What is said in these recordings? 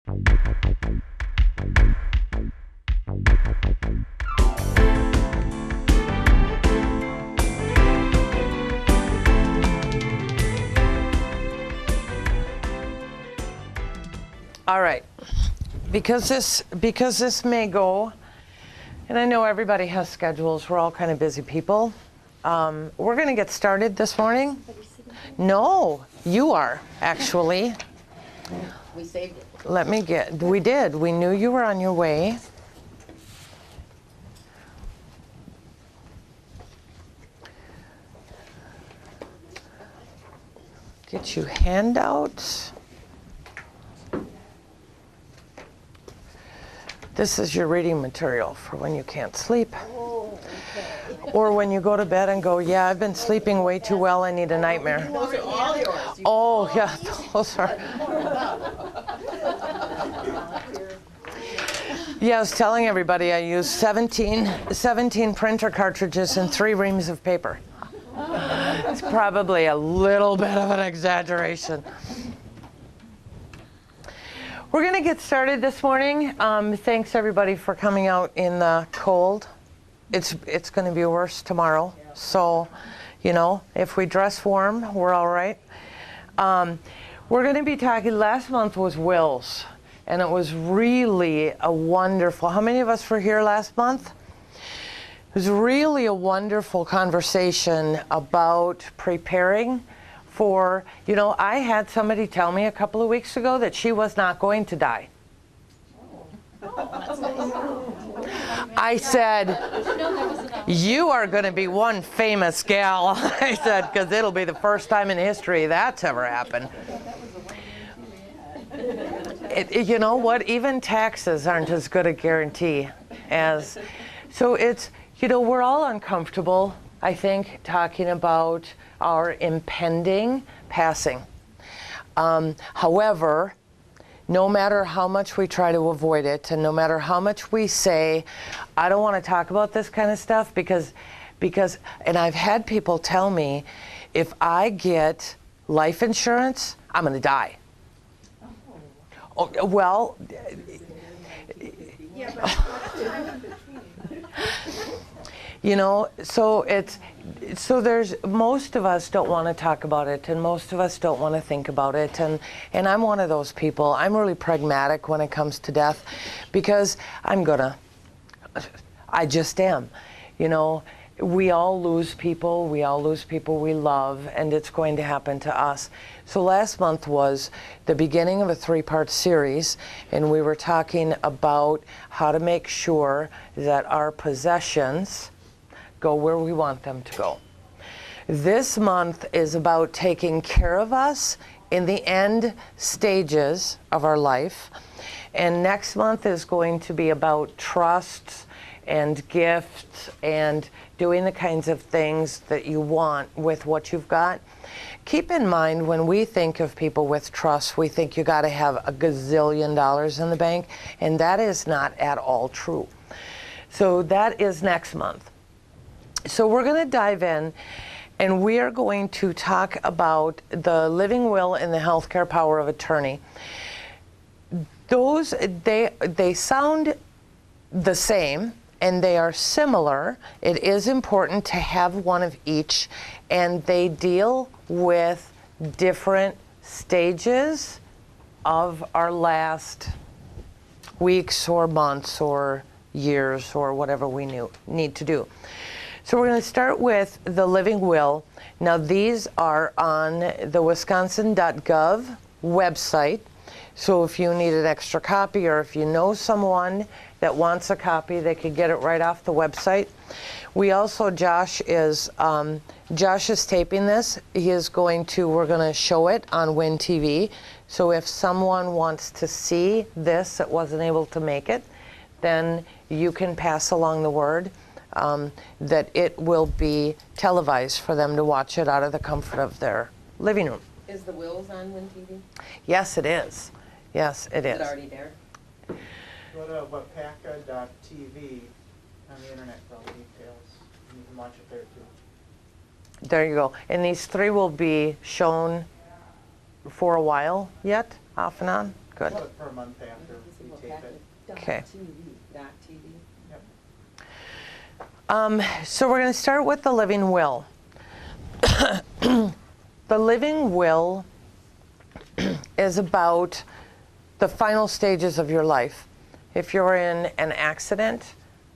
All right, because this may go, and I know everybody has schedules, we're all kind of busy people. We're going to get started this morning. No, you are, actually. We saved it. We did. We knew you were on your way. Get you handouts. This is your reading material for when you can't sleep. Oh, okay. Or when you go to bed and go, yeah, I've been sleeping way too well, I need a nightmare. Those are all yours. Oh, yeah, those are. Yeah, I was telling everybody I used 17 printer cartridges and 3 reams of paper. It's probably a little bit of an exaggeration. We're going to get started this morning. Thanks everybody for coming out in the cold. It's going to be worse tomorrow. So, you know, if we dress warm, we're all right. We're going to be talking, last month was wills. And it was really a wonderful, how many of us were here last month? It was really a wonderful conversation about preparing for, you know, I had somebody tell me a couple of weeks ago that she was not going to die. I said, you are going to be one famous gal. I said, because it'll be the first time in history that's ever happened. You know what? Even taxes aren't as good a guarantee as, so it's, you know, we're all uncomfortable, I think, talking about our impending passing. However, no matter how much we try to avoid it, and no matter how much we say, I don't want to talk about this kind of stuff because, and I've had people tell me, if I get life insurance, I'm going to die. Oh, well, Yeah, but you know, so there's, most of us don't want to talk about it, and most of us don't want to think about it, and I'm one of those people. I'm really pragmatic when it comes to death, because I just am. You know, we all lose people we love, and it's going to happen to us. So last month was the beginning of a 3-part series, and we were talking about how to make sure that our possessions go where we want them to go. This month is about taking care of us in the end stages of our life. And next month is going to be about trusts and gifts and doing the kinds of things that you want with what you've got. Keep in mind, when we think of people with trust, we think you got to have a gazillion dollars in the bank, and that is not at all true. So that is next month. So we're going to dive in, and we are going to talk about the living will and the healthcare power of attorney. Those, they sound the same, and they are similar. It is important to have one of each, and they deal with different stages of our last weeks or months or years or whatever we need to do. So we're going to start with the living will. Now these are on the wisconsin.gov website. So if you need an extra copy, or if you know someone that wants a copy, they could get it right off the website. We also, Josh is taping this. We're going to show it on Win TV. So if someone wants to see this that wasn't able to make it, then you can pass along the word that it will be televised for them to watch it out of the comfort of their living room. is the wills on Win TV? Yes, it is. Yes, it is. Is it already there? Go to wapaka.tv on the internet for all the details. You can watch it there too. There you go. And these 3 will be shown for a while yet, off and on, Good. About per month after we tape it. Okay. TV. Yep. So we're going to start with the living will. The living will is about the final stages of your life. If you're in an accident,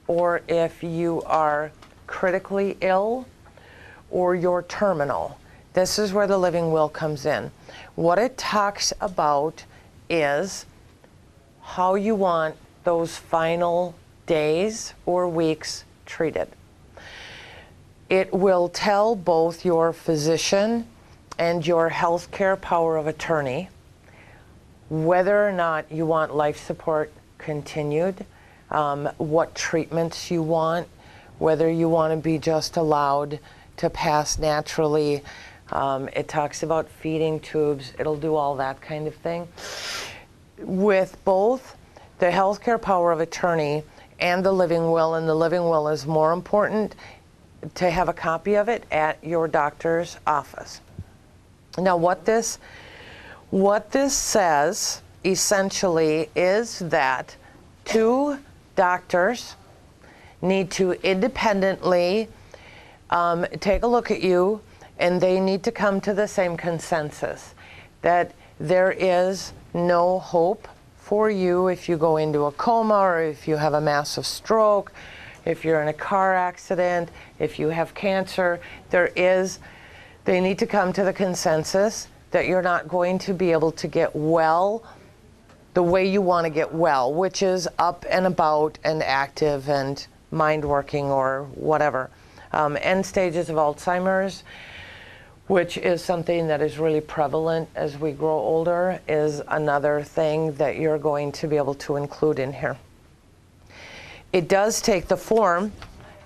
or if you are critically ill, or you're terminal, this is where the living will comes in. What it talks about is how you want those final days or weeks treated. It will tell both your physician and your healthcare power of attorney whether or not you want life support continued, what treatments you want, whether you want to be just allowed to pass naturally. It talks about feeding tubes. It'll do all that kind of thing. With both the healthcare power of attorney and the living will, and the living will is more important, to have a copy of it at your doctor's office. Now what this says essentially is that two doctors need to independently take a look at you, and they need to come to the same consensus that there is no hope for you if you go into a coma, or if you have a massive stroke, if you're in a car accident, if you have cancer. They need to come to the consensus that you're not going to be able to get well the way you want to get well, which is up and about and active and mind working or whatever. End stages of Alzheimer's, which is something that is really prevalent as we grow older, is another thing that you're going to be able to include in here. It does take the form.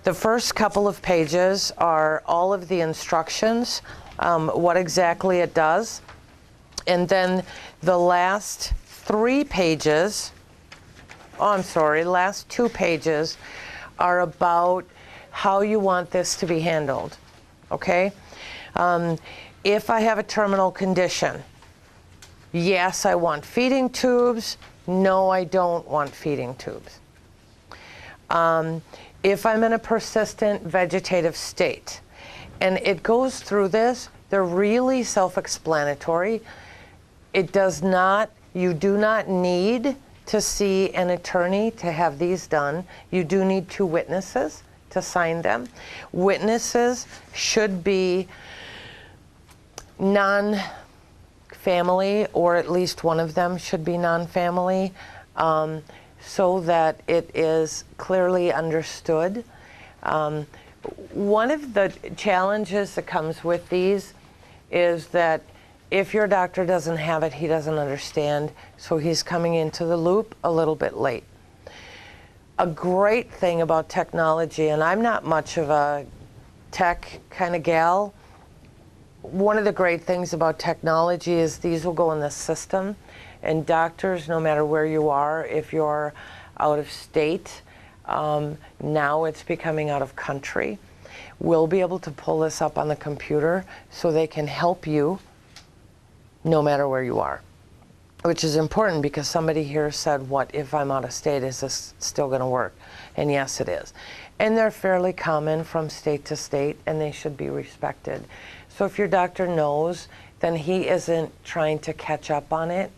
The first couple of pages are all of the instructions, what exactly it does. And then the last 3 pages, last 2 pages are about how you want this to be handled, okay? If I have a terminal condition, yes, I want feeding tubes. No, I don't want feeding tubes. If I'm in a persistent vegetative state, and it goes through this, they're really self-explanatory. You do not need to see an attorney to have these done. You do need 2 witnesses to sign them. Witnesses should be non-family, or at least one of them should be non-family, so that it is clearly understood. One of the challenges that comes with these is that if your doctor doesn't have it, he doesn't understand, so he's coming into the loop a little bit late. A great thing about technology, and I'm not much of a tech kind of gal, one of the great things about technology is these will go in the system, and doctors, no matter where you are, if you're out of state, now it's becoming out of country, will be able to pull this up on the computer so they can help you no matter where you are, which is important because somebody here said, what if I'm out of state, is this still going to work? And yes, it is. And they're fairly common from state to state, and they should be respected. So if your doctor knows, then he isn't trying to catch up on it.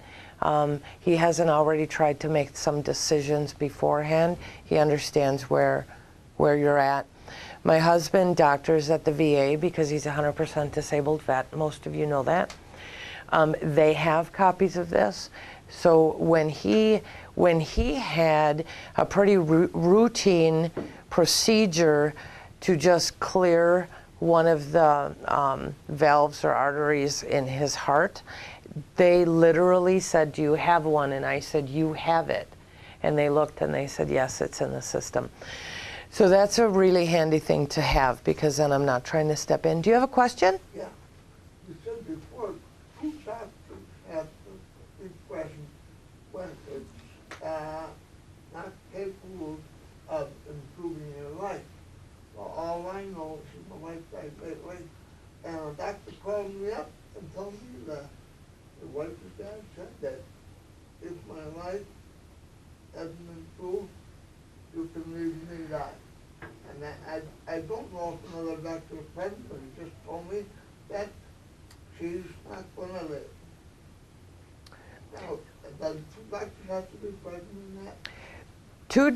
He hasn't already tried to make some decisions beforehand. He understands where you're at. My husband doctors at the VA because he's a 100% disabled vet. Most of you know that. They have copies of this. So when he had a pretty routine procedure to just clear one of the valves or arteries in his heart, they literally said, do you have one? And I said, you have it. And they looked and they said, yes, it's in the system. So that's a really handy thing to have, because then I'm not trying to step in. Do you have a question? Yeah. You said before, two doctors have the question when it's not capable of improving your life. Well, all I know is my wife died lately, and a doctor called me up and told me that the wife of dad said that if my life doesn't improve, you can leave me die. And I don't know if another doctor is present, but he just told me that she's not gonna live. Now, does two doctors have to be present in that? Two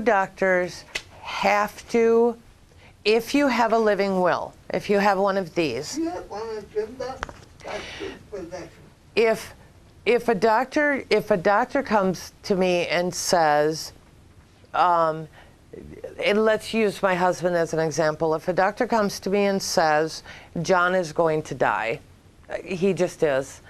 doctors have to, if you have a living will, if you have one of these, Yeah, one that's in the doctor's possession. if a doctor comes to me and says, and let's use my husband as an example. If a doctor comes to me and says, John is going to die, he just is,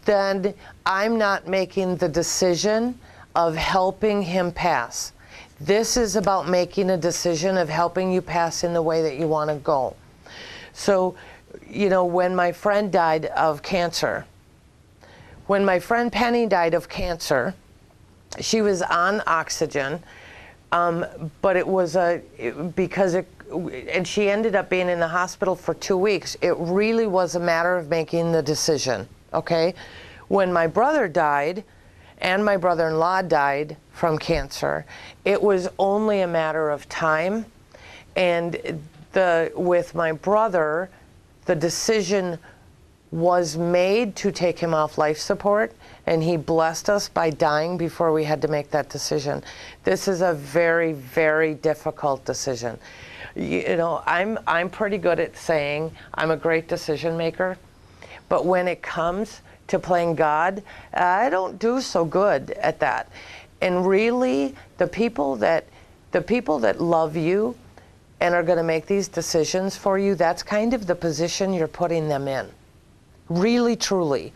then I'm not making the decision of helping him pass. This is about making a decision of helping you pass in the way that you want to go. So, you know, when my friend died of cancer, when my friend Penny died of cancer, she was on oxygen, but it was and she ended up being in the hospital for 2 weeks. It really was a matter of making the decision, okay? When my brother died, and my brother-in-law died from cancer, it was only a matter of time. And with my brother, the decision was made to take him off life support, and he blessed us by dying before we had to make that decision. This is a very, very difficult decision. You know, I'm pretty good at saying I'm a great decision maker, but when it comes to playing God, I don't do so good at that. And really, the people that love you and are going to make these decisions for you, that's kind of the position you're putting them in. Really, truly.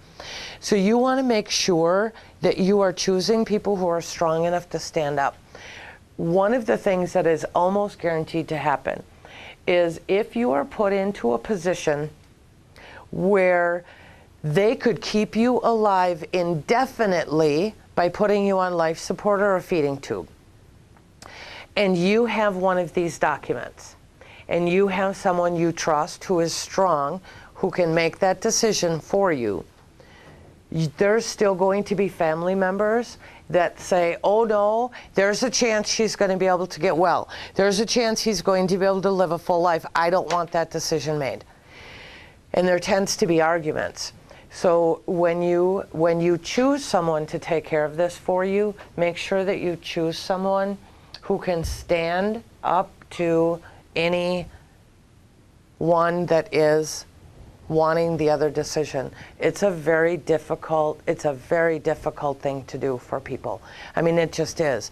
So you want to make sure that you are choosing people who are strong enough to stand up. One of the things that is almost guaranteed to happen is if you are put into a position where they could keep you alive indefinitely by putting you on life support or a feeding tube, and you have one of these documents, and you have someone you trust who is strong, who can make that decision for you, there's still going to be family members that say, oh no, there's a chance she's going to be able to get well. There's a chance he's going to be able to live a full life. I don't want that decision made. And there tends to be arguments. So when you choose someone to take care of this for you, make sure that you choose someone who can stand up to any one that is wanting the other decision. It's a very difficult thing to do for people. I mean, it just is.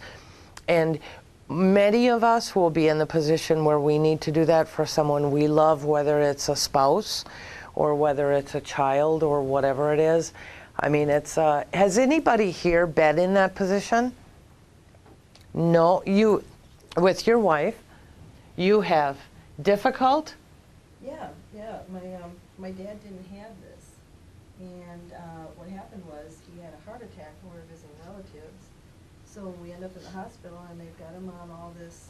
And many of us will be in the position where we need to do that for someone we love, whether it's a spouse or whether it's a child or whatever it is. I mean, it's, has anybody here been in that position? No, you, with your wife, you have difficult? Yeah. My dad didn't have this. And what happened was he had a heart attack when we were visiting relatives. So we end up in the hospital and they've got him on all this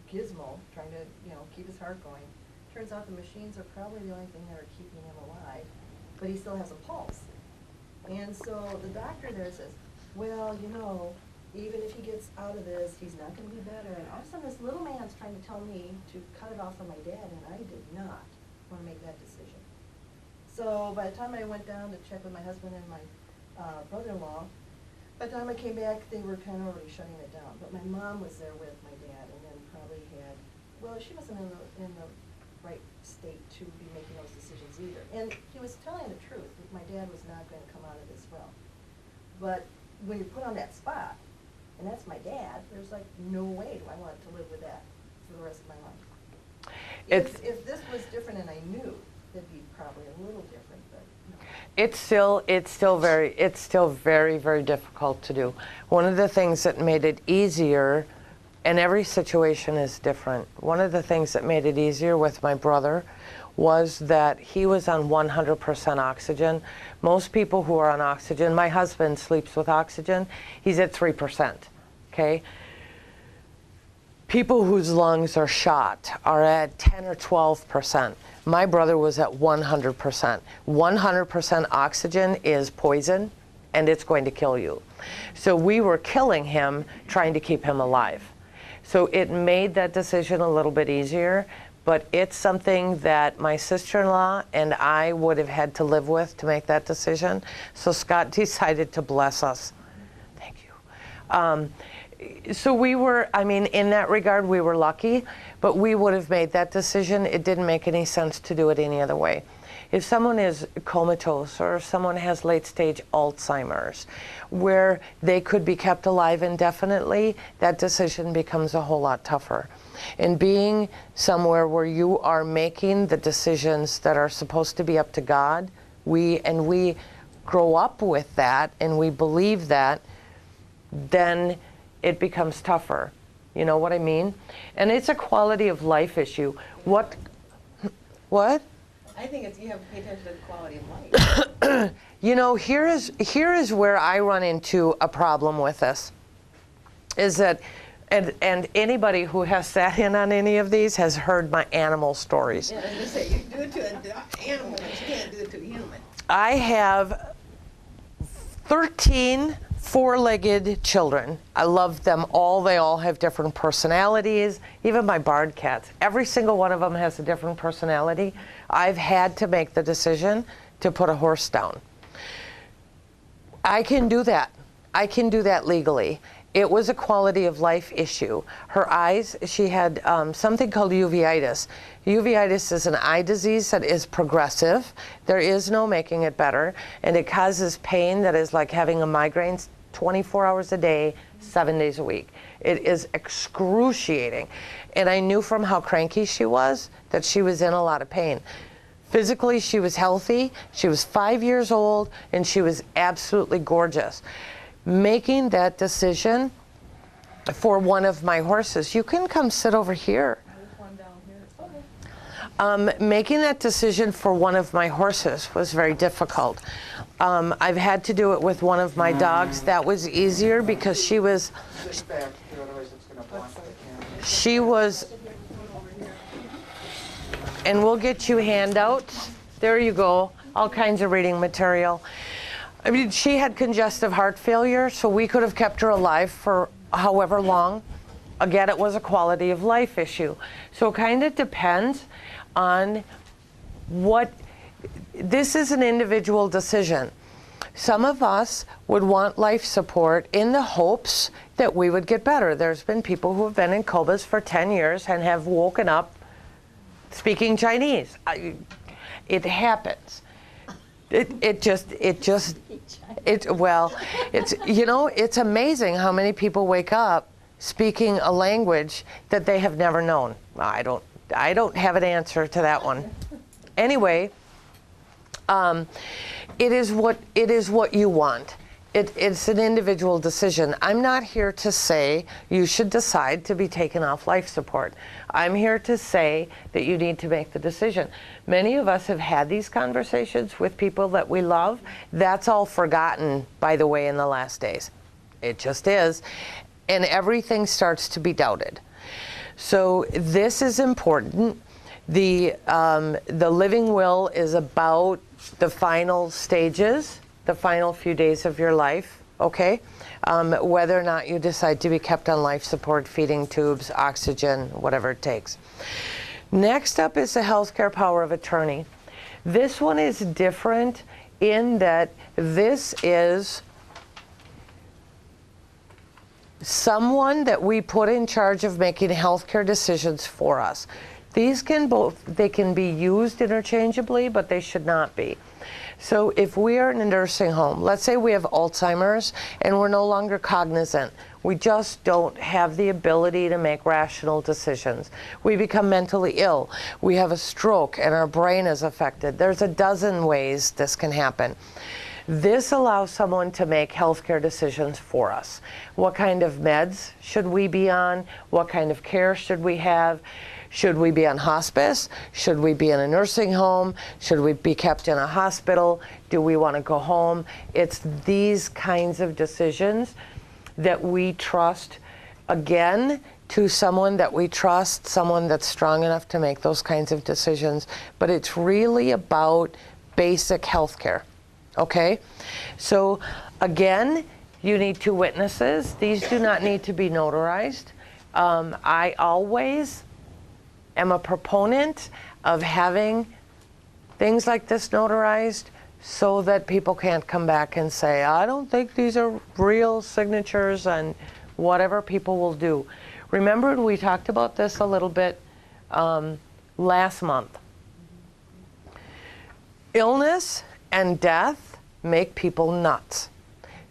gizmo, trying to, keep his heart going. Turns out the machines are probably the only thing that are keeping him alive, but he still has a pulse. And so the doctor there says, well, even if he gets out of this, he's not going to be better. And all of a sudden, this little man's trying to tell me to cut it off for my dad, and I did not want to make that decision. So by the time I went down to check with my husband and my brother-in-law, by the time I came back, they were kind of already shutting it down. But my mom was there with my dad, and then probably she wasn't in the right state to be making those decisions either. And he was telling the truth. My dad was not going to come out of this well. But when you're put on that spot, and that's my dad, there's like no way do I want to live with that for the rest of my life. If this was different and I knew, it'd be probably a little different, but no. It's still very, very difficult to do. One of the things that made it easier, and every situation is different, one of the things that made it easier with my brother was that he was on 100% oxygen. Most people who are on oxygen, my husband sleeps with oxygen, he's at 3%, okay? People whose lungs are shot are at 10 or 12%. My brother was at 100%. 100% oxygen is poison. and it's going to kill you. So we were killing him, trying to keep him alive. So it made that decision a little bit easier, but it's something that my sister-in-law and I would have had to live with to make that decision. So Scott decided to bless us. Thank you. So we were, I mean, in that regard, we were lucky, but we would have made that decision. It didn't make any sense to do it any other way. If someone is comatose or if someone has late-stage Alzheimer's, where they could be kept alive indefinitely, that decision becomes a whole lot tougher. And being somewhere where you are making the decisions that are supposed to be up to God, we grow up with that and we believe that, then it becomes tougher. You know what I mean? And it's a quality of life issue. What? I think it's, you have to pay attention to the quality of life. You know, here is where I run into a problem with this, is that, and anybody who has sat in on any of these has heard my animal stories. Yeah, I was going to say, you do it to an animal, but you can't do it to a human. I have 13 four-legged children. I love them all. They all have different personalities. Even my barred cats. Every single one of them has a different personality. I've had to make the decision to put a horse down. I can do that. I can do that legally. It was a quality of life issue. Her eyes, she had something called uveitis. Uveitis is an eye disease that is progressive. There is no making it better, and it causes pain that is like having a migraine 24 hours a day, 7 days a week. It is excruciating. And I knew from how cranky she was that she was in a lot of pain. Physically, she was healthy. She was 5 years old, and she was absolutely gorgeous. Making that decision for one of my horses, you can come sit over here. There's one down here. Okay. Making that decision for one of my horses was very difficult. I've had to do it with one of my dogs. That was easier because she was, Sit back, otherwise it's going to block the camera. she was, and we'll get you handouts. There you go, all kinds of reading material. I mean, she had congestive heart failure, so we could have kept her alive for however long. Again, it was a quality of life issue. So it kind of depends on what, this is an individual decision. Some of us would want life support in the hopes that we would get better. There's been people who have been in comas for 10 years and have woken up speaking Chinese. It happens. Well, it's, you know, it's amazing how many people wake up speaking a language that they have never known. I don't have an answer to that one. Anyway, it is what you want. It's an individual decision. I'm not here to say you should decide to be taken off life support. I'm here to say that you need to make the decision. Many of us have had these conversations with people that we love. That's all forgotten, by the way, in the last days. It just is. And everything starts to be doubted. So this is important. The living will is about the final stages, the final few days of your life, okay? Whether or not you decide to be kept on life support, feeding tubes, oxygen, whatever it takes. Next up is the healthcare power of attorney. This one is different in that this is someone that we put in charge of making healthcare decisions for us. These can they can be used interchangeably, but they should not be. So if we are in a nursing home, let's say we have Alzheimer's and we're no longer cognizant, we just don't have the ability to make rational decisions. We become mentally ill. We have a stroke and our brain is affected. There's a dozen ways this can happen. This allows someone to make healthcare decisions for us. What kind of meds should we be on? What kind of care should we have? Should we be on hospice? Should we be in a nursing home? Should we be kept in a hospital? Do we want to go home? It's these kinds of decisions that we trust, again, to someone that we trust, someone that's strong enough to make those kinds of decisions. But it's really about basic health care. Okay, so Again, you need 2 witnesses. These do not need to be notarized. I always am a proponent of having things like this notarized so that people can't come back and say, I don't think these are real signatures, and whatever people will do. Remember, we talked about this a little bit last month. Illness and death make people nuts.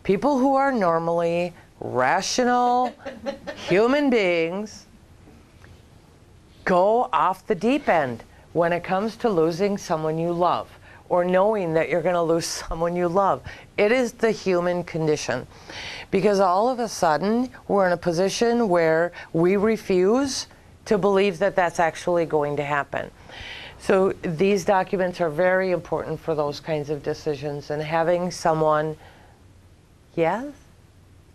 People who are normally rational human beings go off the deep end when it comes to losing someone you love, or knowing that you're going to lose someone you love. It is the human condition. Because all of a sudden, we're in a position where we refuse to believe that that's actually going to happen. So these documents are very important for those kinds of decisions, and having someone, yes?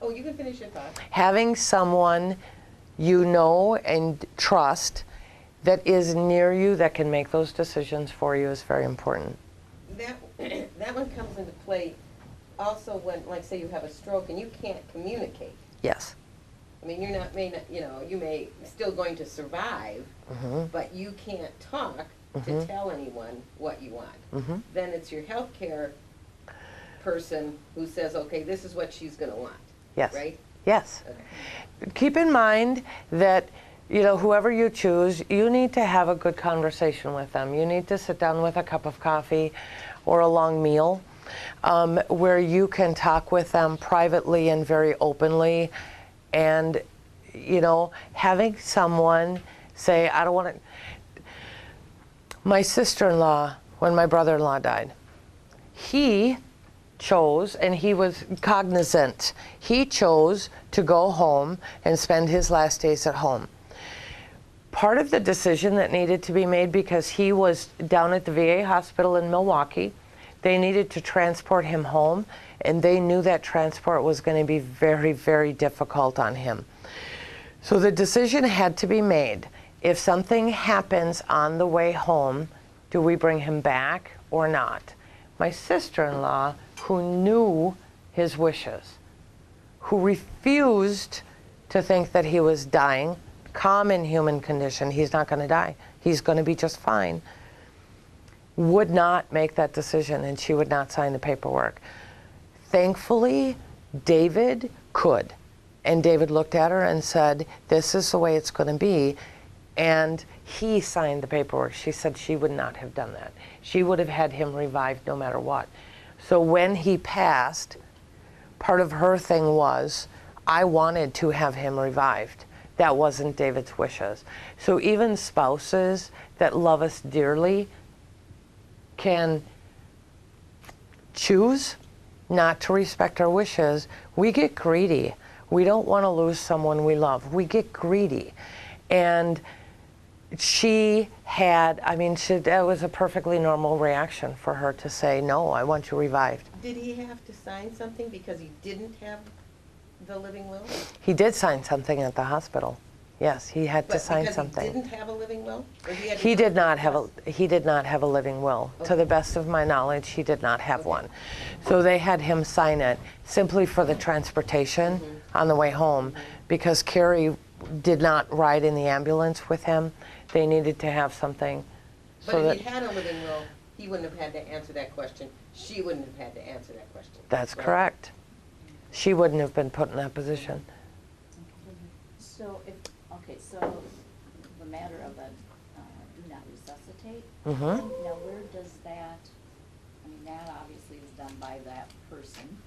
Oh, you can finish your thought. Having someone you know and trust that is near you that can make those decisions for you is very important. That one comes into play also when, like, say you have a stroke and you can't communicate. Yes. I mean, you may still going to survive, but you can't talk to tell anyone what you want. Then it's your healthcare person who says, okay, this is what she's going to want. Yes. Right? Yes. Okay. Keep in mind that, whoever you choose, you need to have a good conversation with them. You need to sit down with a cup of coffee or a long meal where you can talk with them privately and very openly. And, having someone say, I don't want to. My sister-in-law, when my brother-in-law died, he chose, and he was cognizant, he chose to go home and spend his last days at home. Part of the decision that needed to be made, because he was down at the VA hospital in Milwaukee, they needed to transport him home, and they knew that transport was going to be very, very difficult on him. So the decision had to be made. If something happens on the way home, do we bring him back or not? My sister-in-law, who knew his wishes, who refused to think that he was dying, common human condition, he's not going to die, he's going to be just fine, would not make that decision, and she would not sign the paperwork. Thankfully, David could. And David looked at her and said, this is the way it's going to be. And he signed the paperwork. She said she would not have done that. She would have had him revived no matter what. So when he passed, part of her thing was, I wanted to have him revived. That wasn't David's wishes. So even spouses that love us dearly can choose not to respect our wishes. We get greedy. We don't want to lose someone we love. We get greedy. And she had, that was a perfectly normal reaction for her to say, no, I want you revived. Did he have to sign something because he didn't have the living will? He did sign something at the hospital. Yes, he had to sign something. He didn't have a living will? Or he did not have a living will. Okay. To the best of my knowledge, he did not have one. So they had him sign it simply for the transportation on the way home, because Carrie did not ride in the ambulance with him. They needed to have something. But if he had a living will, he wouldn't have had to answer that question. She wouldn't have had to answer that question. That's right? Correct. She wouldn't have been put in that position. So the matter of a do not resuscitate, Mm-hmm. now where does that, that obviously is done by that person,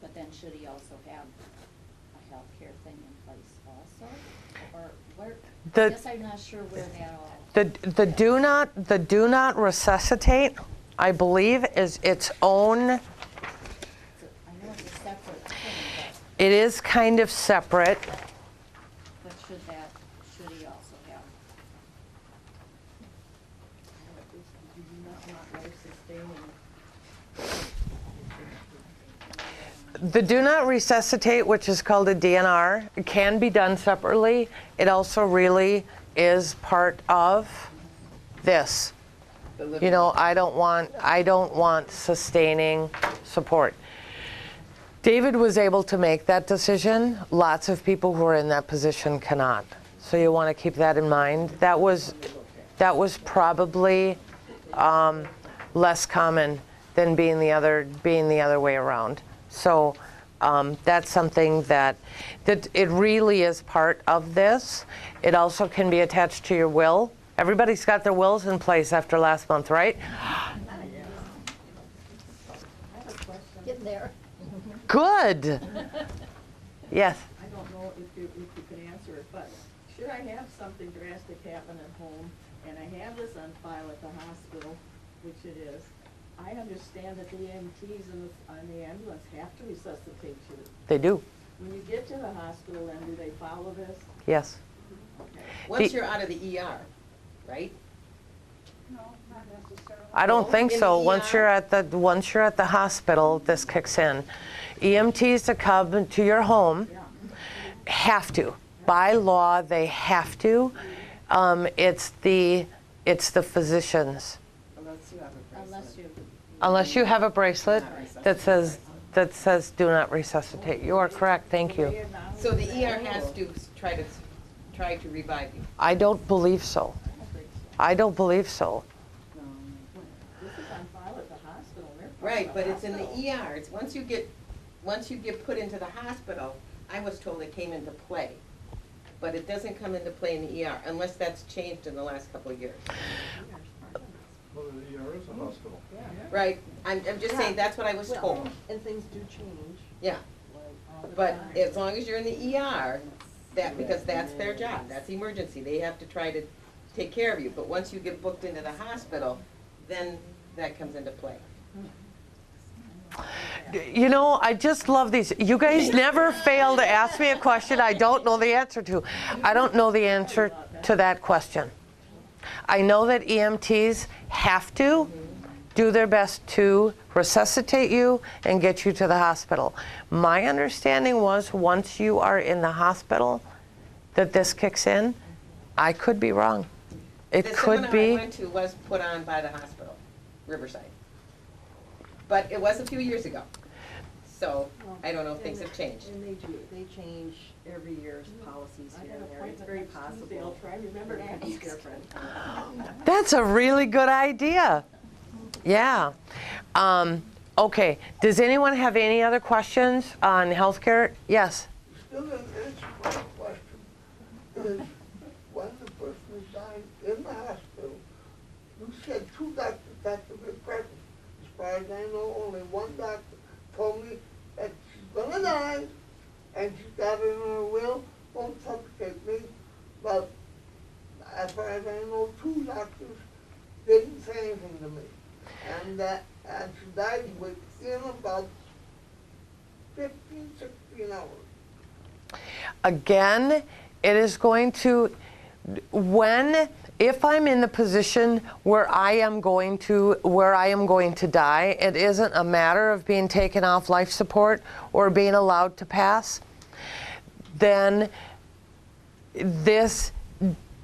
but then should he also have a healthcare thing in place also? Or where, I guess I'm not sure where that all. The do not resuscitate, I believe, is its own. I know it's a separate thing, It is kind of separate. but should he also have? The do not resuscitate, which is called a DNR, can be done separately. It also really is part of this. I don't want sustaining support. David was able to make that decision. Lots of people who are in that position cannot. So you want to keep that in mind. That was probably less common than being the other way around. So that's something that it really is part of this. It also can be attached to your will. Everybody's got their wills in place after last month, right? Getting there. Good. Yes. I don't know if you can answer it, but should I have something drastic happen at home, and I have this on file at the hospital, which it is, I understand that the EMTs on the ambulance have to resuscitate you. They do. When you get to the hospital, then do they follow this? Yes. Okay. Once you're out of the ER, right? I don't think In so. the Once ER? you're at the hospital, this kicks in. EMTs to come to your home have to. By law, they have to. It's the physicians. Unless you have a bracelet. Unless you have a bracelet that says do not resuscitate. You are correct. Thank you. So the ER has to try to revive you. I don't believe so. I don't believe so. This is on file at the hospital. They're part of Right, the but it's in the hospital. ER. It's once you get put into the hospital, I was told it came into play. But it doesn't come into play in the ER unless that's changed in the last couple of years. Well, the ER is a hospital. Right, I'm just saying, that's what I was Well, told. And things do change, Yeah, like all the but time. as long as you're in the ER, because that's their job, that's emergency, they have to try to take care of you. But once you get booked into the hospital, then that comes into play. You know, I just love these. You guys never fail to ask me a question I don't know the answer to. I don't know the answer to that question. I know that EMTs have to do their best to resuscitate you and get you to the hospital. My understanding was once you are in the hospital that this kicks in. I could be wrong. It The could seminar I be. went to was put on by the hospital, Riverside. But it was a few years ago. So I don't know if things have changed. And they change every year's policies I here got and an there. It's appointment very next Tuesday. I'll possible. try to remember to ask. It's different. That's a really good idea. Yeah. Okay. Does anyone have any other questions on healthcare? Yes. Still didn't answer my question, is when the person is dying in the hospital, you said 2 doctors have to be present. As far as I know, only 1 doctor told me that she's gonna die, and she's got it in her will, don't suffocate me. But as far as I know, 2 doctors didn't say anything to me. And she died within about 15, 16 hours. Again, it is going to, if I'm in the position where I am going to die, it isn't a matter of being taken off life support or being allowed to pass, then this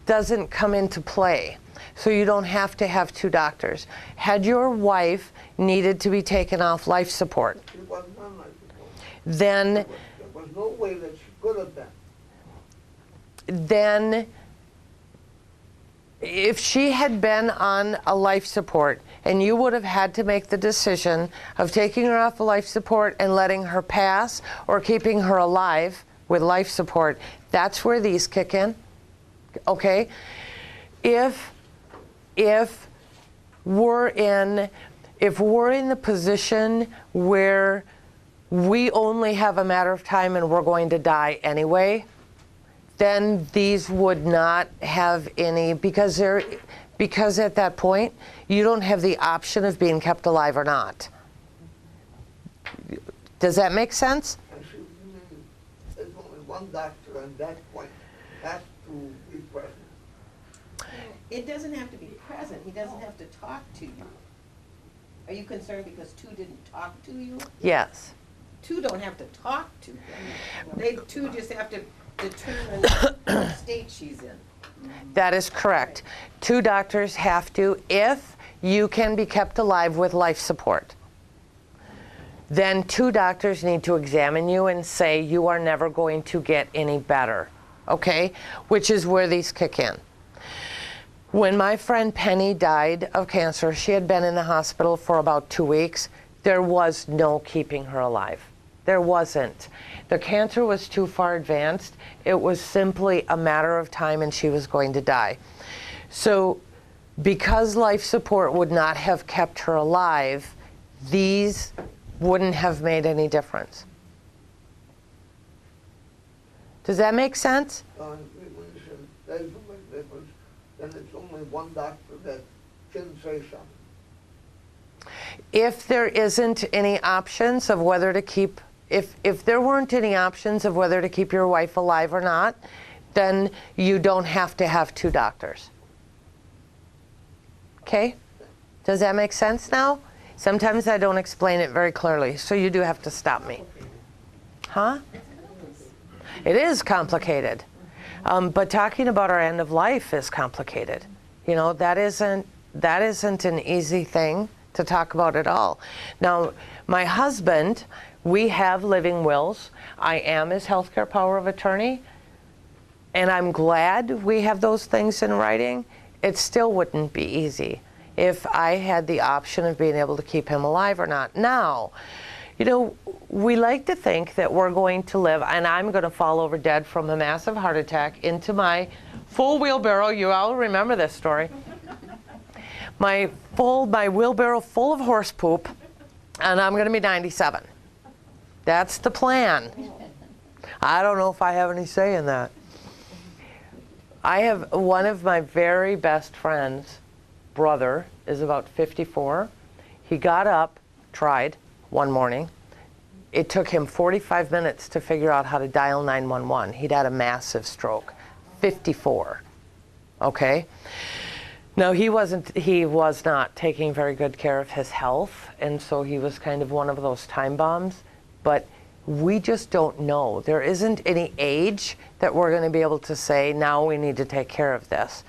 doesn't come into play. So you don't have to have 2 doctors. Had your wife needed to be taken off life support, She wasn't on life support. then There was no way that she could have been. then if she had been on a life support and you would have had to make the decision of taking her off of life support and letting her pass or keeping her alive with life support, that's where these kick in. Okay? If we're in the position where we only have a matter of time and we're going to die anyway, then these would not have any, because at that point you don't have the option of being kept alive or not. Does that make sense? And she, there's only 1 doctor at that point has to be present. It doesn't have to be present, he doesn't have to talk to you. Are you concerned because 2 didn't talk to you? Yes. 2 don't have to talk to him. They 2 just have to determine what state she's in. That is correct. 2 doctors have to, if you can be kept alive with life support. then 2 doctors need to examine you and say you are never going to get any better, okay? Which is where these kick in. When my friend Penny died of cancer, she had been in the hospital for about 2 weeks. There was no keeping her alive. There wasn't. The cancer was too far advanced. It was simply a matter of time and she was going to die. So because life support would not have kept her alive, these wouldn't have made any difference. Does that make sense? When you said there's a big difference, then it's only one doctor that can say something. If there isn't any options of whether to keep, if there weren't any options of whether to keep your wife alive or not, then you don't have to have 2 doctors. Okay? Does that make sense now? Sometimes I don't explain it very clearly, so you do have to stop me. Huh? It is complicated. But talking about our end of life is complicated. You know, that isn't an easy thing to talk about at all. Now, my husband, we have living wills. I am his healthcare power of attorney, and I'm glad we have those things in writing. It still wouldn't be easy if I had the option of being able to keep him alive or not. Now, you know, we like to think that we're going to live, and I'm going to fall over dead from a massive heart attack into my full wheelbarrow. You all remember this story. My wheelbarrow full of horse poop, and I'm going to be 97. That's the plan. I don't know if I have any say in that. I have one of my very best friends' brother is about 54. He got up, tried one morning. It took him 45 minutes to figure out how to dial 911. He'd had a massive stroke. 54. Okay? Now, he was not taking very good care of his health, and so he was kind of one of those time bombs. But we just don't know. There isn't any age that we're going to be able to say, now we need to take care of this.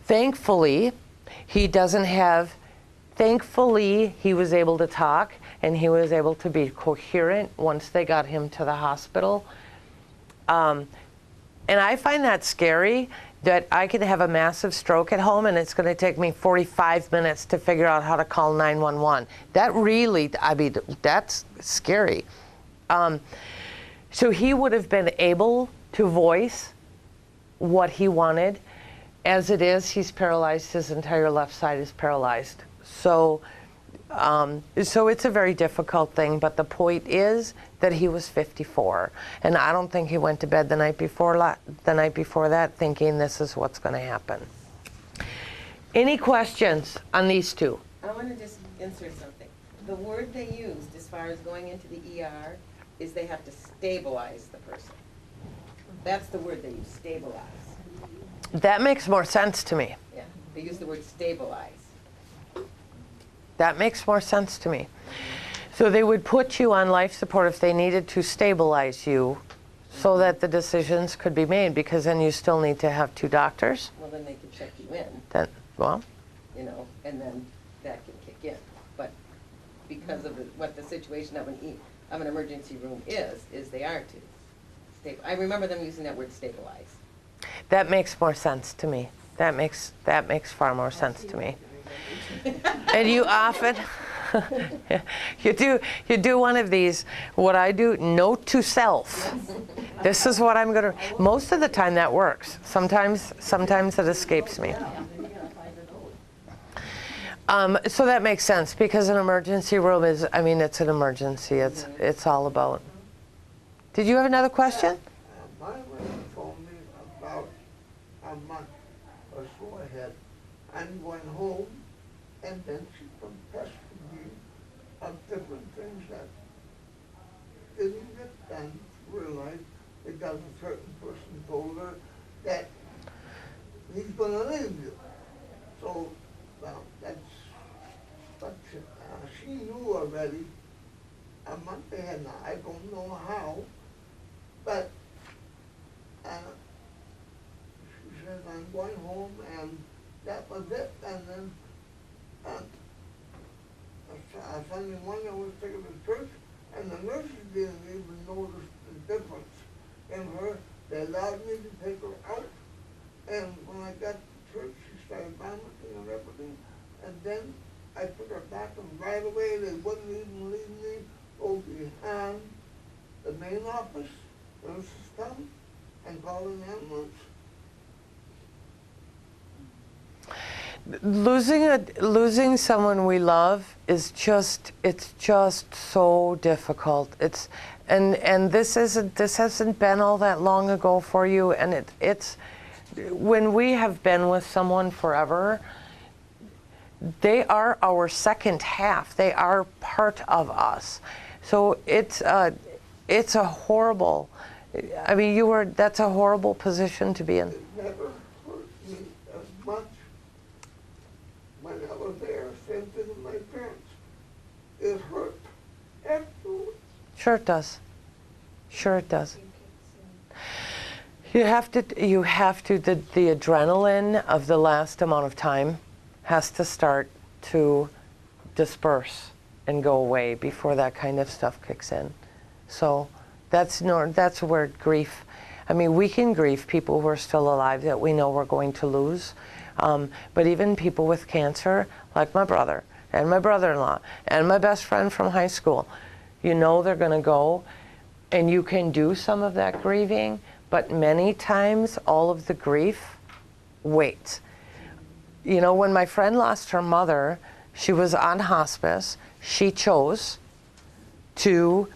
Thankfully, he was able to talk, and he was able to be coherent once they got him to the hospital. And I find that scary, that I can have a massive stroke at home and it's going to take me 45 minutes to figure out how to call 911. That really, I mean, that's scary. So he would have been able to voice what he wanted. As it is, he's paralyzed. His entire left side is paralyzed. So it's a very difficult thing, but the point is that he was 54, and I don't think he went to bed the night before that thinking this is what's going to happen. Any questions on these 2? I want to just insert something. The word they used as far as going into the ER is they have to stabilize the person. That's the word they use, stabilize. That makes more sense to me. Yeah, they use the word stabilize. That makes more sense to me. So they would put you on life support if they needed to stabilize you so that the decisions could be made, because then you still need to have 2 doctors. Well, then they could check you in. Then, well. You know, and then that can kick in. But because of what the situation of an emergency room is they are to stable. I remember them using that word stabilize. That makes more sense to me. That makes far more sense to me. And you often, you do one of these, what I do, note to self. This is what I'm going to, most of the time that works. Sometimes it escapes me. So that makes sense, because an emergency room is, I mean, it's an emergency. It's all about. Did you have another question? My wife told me about a month or so ahead, I'm going home, and then she confessed to me of different things that didn't get done to realize because a certain person told her that he's going to leave you. So, well, that's, but she knew already a month ahead now. I don't know how, but she said, I'm going home, and that was it. And then Sunday morning I was taken to church, and her, they allowed me to take her out. And when I got to church, she started vomiting and everything. And then I took her back, and right away they wouldn't even leave me over behind the main office, nurses come, and call an ambulance. Losing someone we love is it's just so difficult. And this hasn't been all that long ago for you, and it's when we have been with someone forever, they are our second half. They are part of us. So it's a horrible, I mean, that's a horrible position to be in. It never hurt me as much when I was there. Same thing with my parents. It hurt afterwards. Sure it does. Sure it does. You have to, the adrenaline of the last amount of time has to start to disperse and go away before that kind of stuff kicks in. So that's where grief, I mean, we can grieve people who are still alive that we know we're going to lose. But even people with cancer, like my brother and my brother-in-law and my best friend from high school, you know they're going to go, and you can do some of that grieving, but many times all of the grief waits. You know, when my friend lost her mother, she was on hospice. She chose to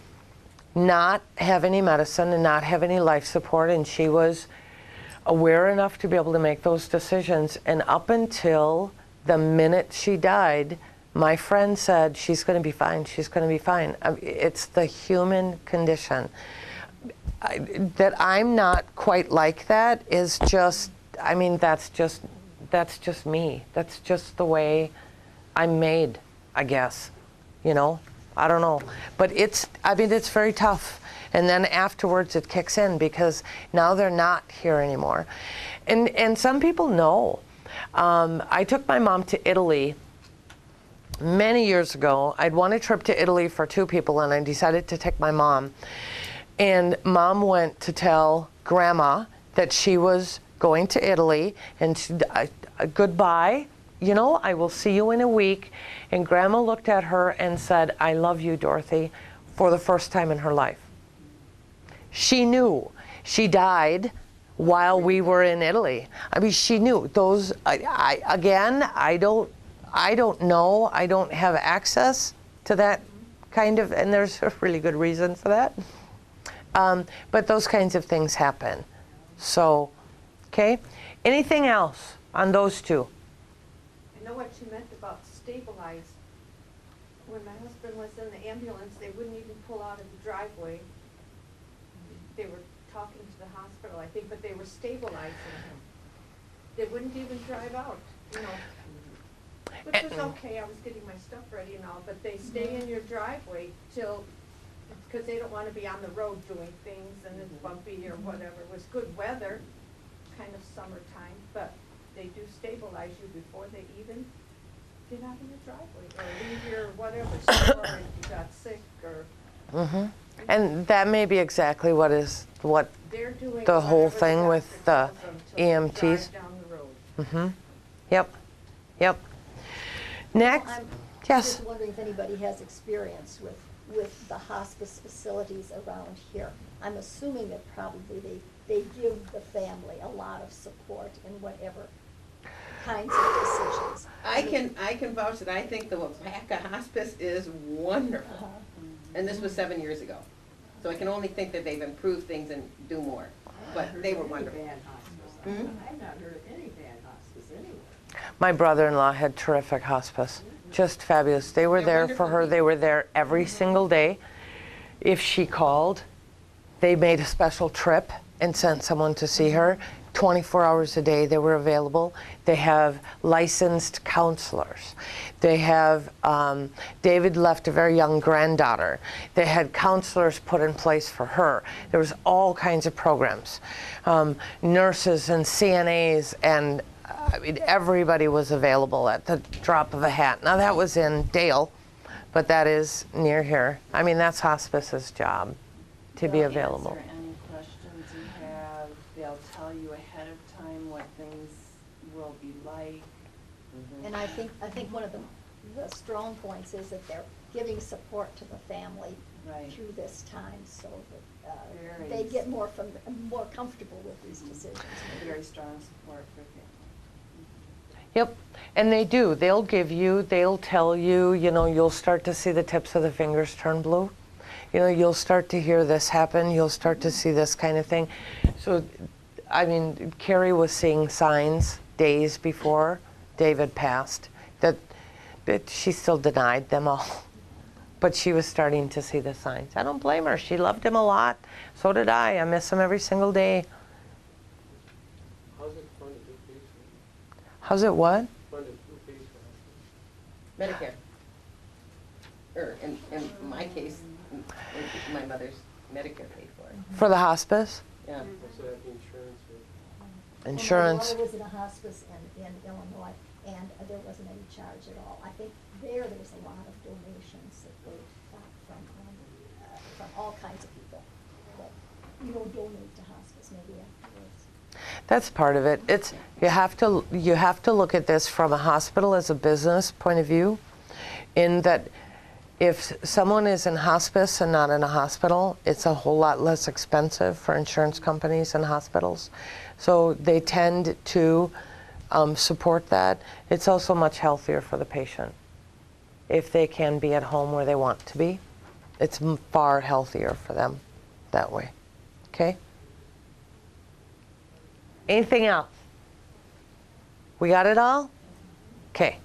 not have any medicine and not have any life support, and she was aware enough to be able to make those decisions. And up until the minute she died, my friend said, she's going to be fine, she's going to be fine. It's the human condition. That I'm not quite like that is just, I mean, that's just me. That's just the way I'm made, I guess. You know, I don't know. But it's very tough. And then afterwards it kicks in because now they're not here anymore. And some people know. I took my mom to Italy many years ago. I'd won a trip to Italy for 2 people, and I decided to take my mom. And Mom went to tell Grandma that she was going to Italy, and goodbye, you know, I will see you in a week. And Grandma looked at her and said, I love you, Dorothy, for the first time in her life. She knew. She died while we were in Italy. I mean, she knew. Those, I don't know. I don't have access to that kind of, and there's a really good reason for that. But those kinds of things happen. So, okay. Anything else on those two? I know what you meant about stabilize. When my husband was in the ambulance, they wouldn't even pull out of the driveway. They were talking to the hospital, I think, but they were stabilizing him. They wouldn't even drive out, you know. Which was okay, I was getting my stuff ready and all, but they stay in your driveway till, because they don't want to be on the road doing things and it's bumpy or whatever. It was good weather, kind of summertime, but they do stabilize you before they even get out of the driveway or leave your whatever store if you got sick or. Mm-hmm. And that may be exactly what They're doing the whole whatever thing with the doctor tells them to EMTs. drive down the road. Mm-hmm. Yep. Next, I'm yes. just wondering if anybody has experience with the hospice facilities around here. I'm assuming that probably they give the family a lot of support in whatever kinds of decisions. I can vouch that I think the Wapaka Hospice is wonderful. Uh-huh. And this was 7 years ago. So I can only think that they've improved things and do more. But they were wonderful. I've not heard of any bad hospice anywhere. My brother-in-law had terrific hospice. Just fabulous. They were They're there for wonderful her. They were there every single day. If she called, they made a special trip and sent someone to see her. 24 hours a day they were available. They have licensed counselors. They have, David left a very young granddaughter. They had counselors put in place for her. There was all kinds of programs. Nurses and CNAs, and I mean, everybody was available at the drop of a hat. Now that was in Dale, but that is near here. I mean, that's hospice's job, to be available. Answer any questions you they'll tell you ahead of time what things will be like. And I think one of the strong points is that they're giving support to the family Right. through this time, so that Very they get more comfortable with these decisions. Very strong support for family. Yep, and they do. They'll tell you, you'll start to see the tips of the fingers turn blue. You'll start to hear this happen. You'll start to see this kind of thing. So, I mean, Carrie was seeing signs days before David passed that she still denied them all. But she was starting to see the signs. I don't blame her. She loved him a lot. So did I. I miss him every single day. How's it funded? Who pays for it? How's it what? Funded, who pays for it? Medicare. Or in my case, my mother's Medicare paid for it. For the hospice? Yeah. So that'd be insurance or? Insurance. My mother was in a hospice in Illinois, and there wasn't any charge at all. I think there was a lot of donations that they got from all kinds of people that donate to hospice maybe afterwards. That's part of it. You have to look at this from a hospital as a business point of view, in that if someone is in hospice and not in a hospital, it's a whole lot less expensive for insurance companies and hospitals. So they tend to support that. It's also much healthier for the patient. If they can be at home where they want to be, it's far healthier for them that way. Okay? Anything else? We got it all? Okay.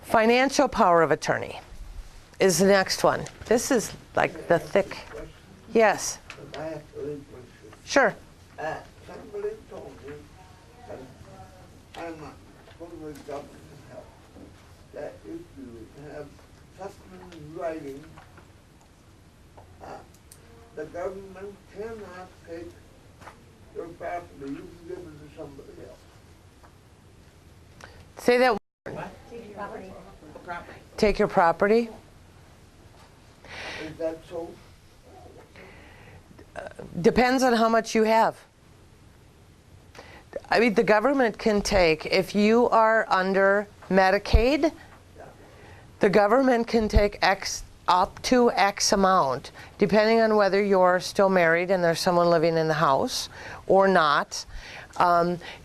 Financial power of attorney is the next one. This is like the thick. Yes. But I have to leave one thing. Sure. Somebody told me that I'm not totally government help, that if you have something in writing, the government cannot take your property, you can give it to somebody else. Say that. Property. Take your property. Is that so? Depends on how much you have. I mean, the government can take, if you are under Medicaid, the government can take up to X amount, depending on whether you're still married and there's someone living in the house or not.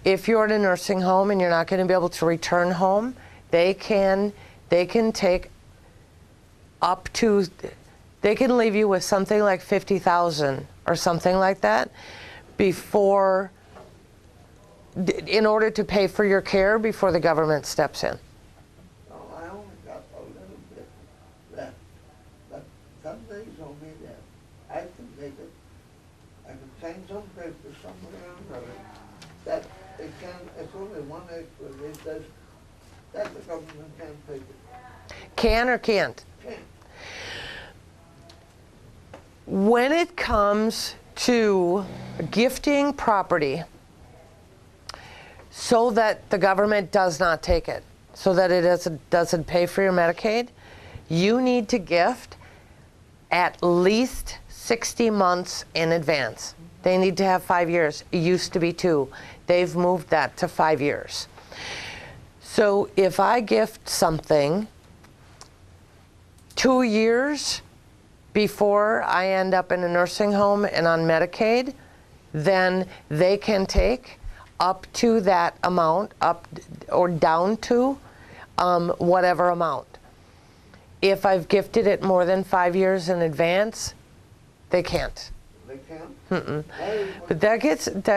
If you're in a nursing home and you're not going to be able to return home, they can take up to, they can leave you with something like $50,000 or something like that before, in order to pay for your care before the government steps in. No, I only got a little bit left, but somebody told me that I can take it, I can sign some paper somewhere or another, that it can, it's only one acre, it says that the government can't take it. Can or can't? Can't. When it comes to gifting property so that the government does not take it, so that it doesn't pay for your Medicaid, you need to gift at least 60 months in advance. They need to have 5 years. It used to be 2. They've moved that to 5 years. So if I gift something 2 years before I end up in a nursing home and on Medicaid, then they can take up to that amount, up or down to whatever amount. If I've gifted it more than 5 years in advance, they can't. They can't? Mm-mm. But that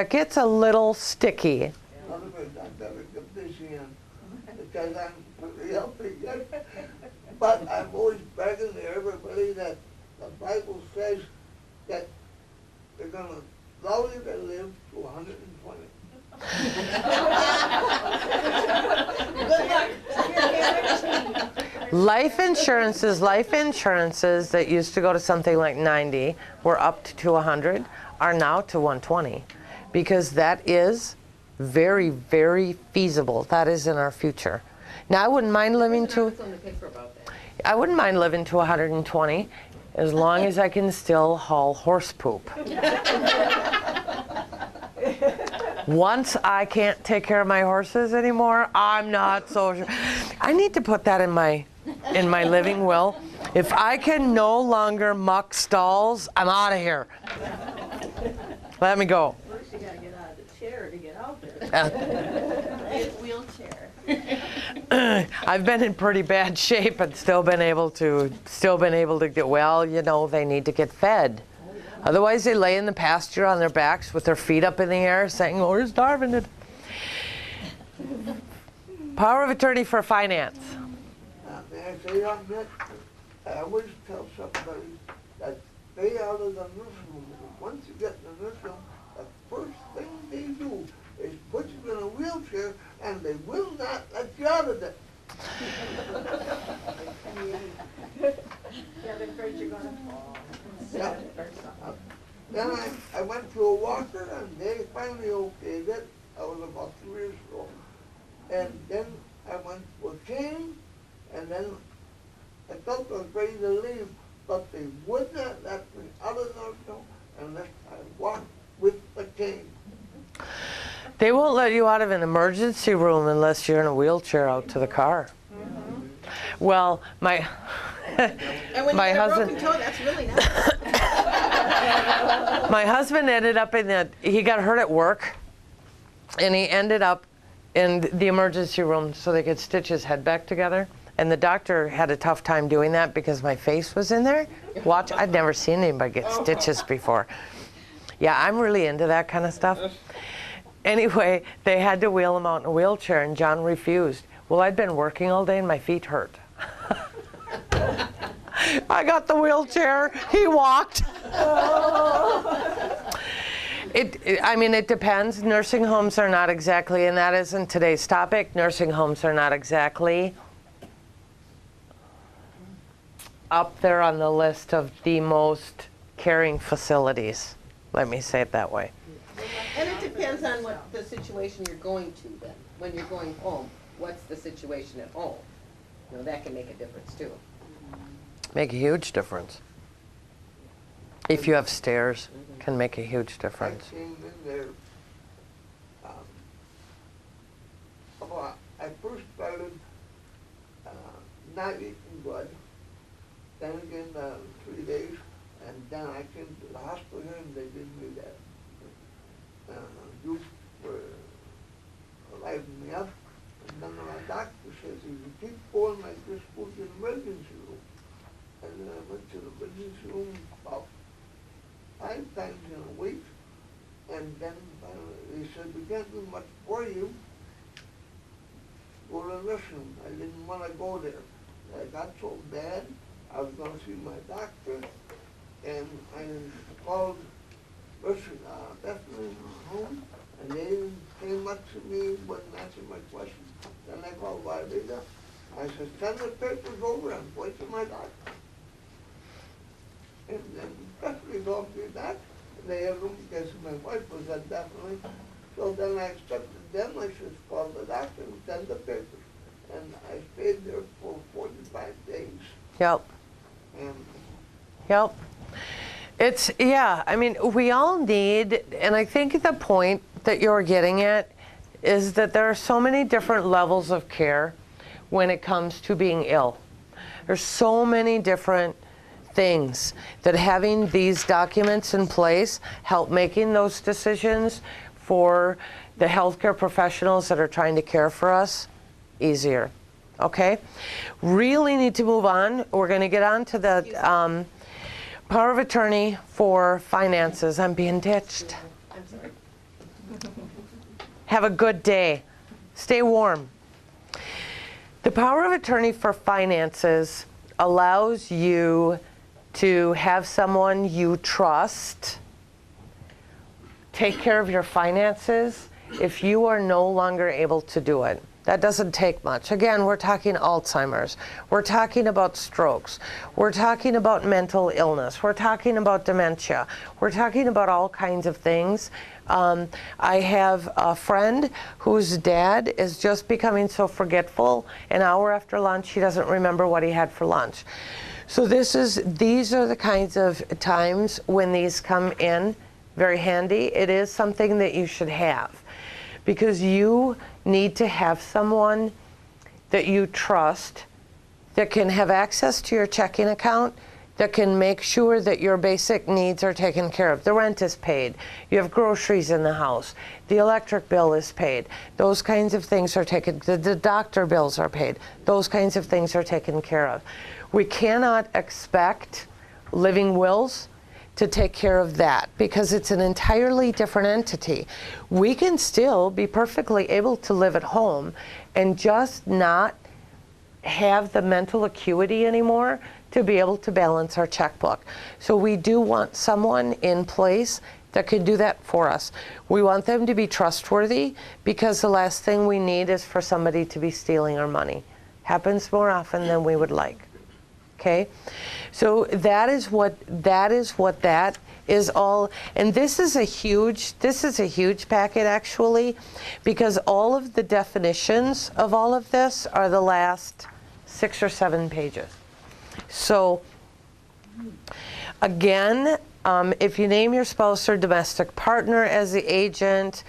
gets a little sticky. Otherwise, I better get this in, because I'm pretty healthy yet. But I'm always bragging to everybody that the Bible says that they're gonna allow you to live to 120. Life insurances that used to go to something like 90, were up to 100, are now to 120, because that is very, very feasible. That is in our future. Now, I wouldn't mind living to 120, as long as I can still haul horse poop. Once I can't take care of my horses anymore, I'm not so sure. I need to put that in my living will. If I can no longer muck stalls, I'm out of here. Let me go. First you gotta get out of the chair to get out there. Wheelchair. I've been in pretty bad shape and still been able to get, well, you know, they need to get fed. Otherwise they lay in the pasture on their backs with their feet up in the air saying, oh, we're starving to. Power of attorney for finance. May I say on that? I always tell somebody that stay out of the nursing home. Once you get in the nursing home, the first thing they do is put you in a wheelchair and they will not let you out of it. Yeah, they're afraid you're gonna fall. Yeah. Then I went to a walker and they finally okayed it. I was about 2 years old. And then I went to a cane, and then I felt I was ready to leave, but they would not let me out of the nursing home unless I walked with the cane. They won't let you out of an emergency room unless you're in a wheelchair out to the car. Well, my And when my you get a husband broken toe, that's really nice. my husband ended up he got hurt at work, and he ended up in the emergency room so they could stitch his head back together. And the doctor had a tough time doing that because my face was in there. Watch, I'd never seen anybody get stitches before. Yeah, I'm really into that kind of stuff. Anyway, they had to wheel him out in a wheelchair, and John refused. Well, I'd been working all day and my feet hurt. I got the wheelchair. He walked. I mean, it depends. Nursing homes are not exactly, and that isn't today's topic, nursing homes are not exactly up there on the list of the most caring facilities. Let me say it that way. And it depends on what the situation you're going to then. When you're going home, what's the situation at home? You know, that can make a difference too. Make a huge difference. If you have stairs, can make a huge difference. I came in there, well, I first started not eating good, then again 3 days, and then I came to the hospital here and they did me that. You were livening me up, and then my doctor says, if you keep going like this, go to the emergency room. And then I went to the emergency room about 5 times in a week, and then they said, we can't do much for you. Go to the nursing home. I didn't want to go there. I got so bad, I was going to see my doctor, and I called Bethany home, and they came up to me, wouldn't answer my question. Then I called Barbara. I said, send the papers over, I'm going to my doctor. And then Bethany told me that, and they had room because my wife was at Bethany. So then I accepted them, I said, call the doctor and send the papers. And I stayed there for 45 days. Yep. And Yep. It's, yeah, I mean, we all need, and I think the point that you're getting at is that there are so many different levels of care when it comes to being ill. There's so many different things that having these documents in place help making those decisions for the healthcare professionals that are trying to care for us easier. Okay? Really need to move on. We're going to get on to the power of attorney for finances. I'm being ditched. I'm sorry. Have a good day. Stay warm. The power of attorney for finances allows you to have someone you trust take care of your finances if you are no longer able to do it. That doesn't take much. Again, we're talking Alzheimer's. We're talking about strokes. We're talking about mental illness. We're talking about dementia. We're talking about all kinds of things. I have a friend whose dad is just becoming so forgetful. An hour after lunch, he doesn't remember what he had for lunch. So these are the kinds of times when these come in very handy. It is something that you should have. because you need to have someone that you trust that can have access to your checking account, that can make sure that your basic needs are taken care of. The rent is paid. You have groceries in the house. The electric bill is paid. Those kinds of things are taken, the doctor bills are paid. Those kinds of things are taken care of. We cannot expect living wills to take care of that because it's an entirely different entity. We can still be perfectly able to live at home and just not have the mental acuity anymore to be able to balance our checkbook. So we do want someone in place that could do that for us. We want them to be trustworthy because the last thing we need is for somebody to be stealing our money. Happens more often than we would like. Okay? So that is what that is all, and this is a huge packet actually, because all of the definitions of all of this are the last 6 or 7 pages. So again, if you name your spouse or domestic partner as the agent,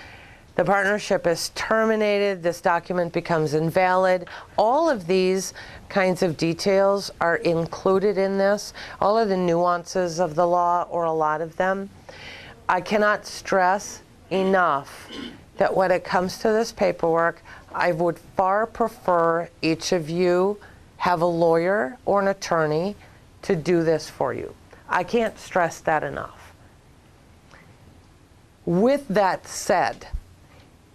the partnership is terminated, this document becomes invalid. All of these kinds of details are included in this, all of the nuances of the law, or a lot of them. I cannot stress enough that when it comes to this paperwork, I would far prefer each of you have a lawyer or an attorney to do this for you. I can't stress that enough. With that said,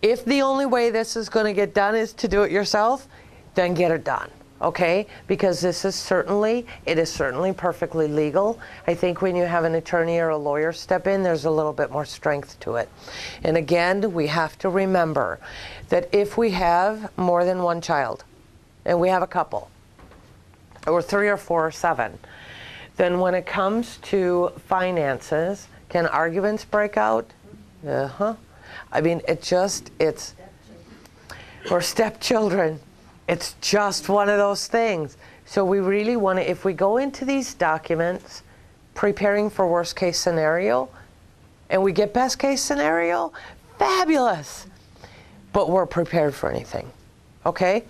if the only way this is going to get done is to do it yourself, then get it done, okay? Because it is certainly perfectly legal. I think when you have an attorney or a lawyer step in, there's a little bit more strength to it. And again, we have to remember that if we have more than one child, and we have a couple, or 3 or 4 or 7, then when it comes to finances, can arguments break out? I mean, or stepchildren. It's just one of those things. So we really want to, if we go into these documents preparing for worst case scenario, and we get best case scenario, fabulous. But we're prepared for anything, okay?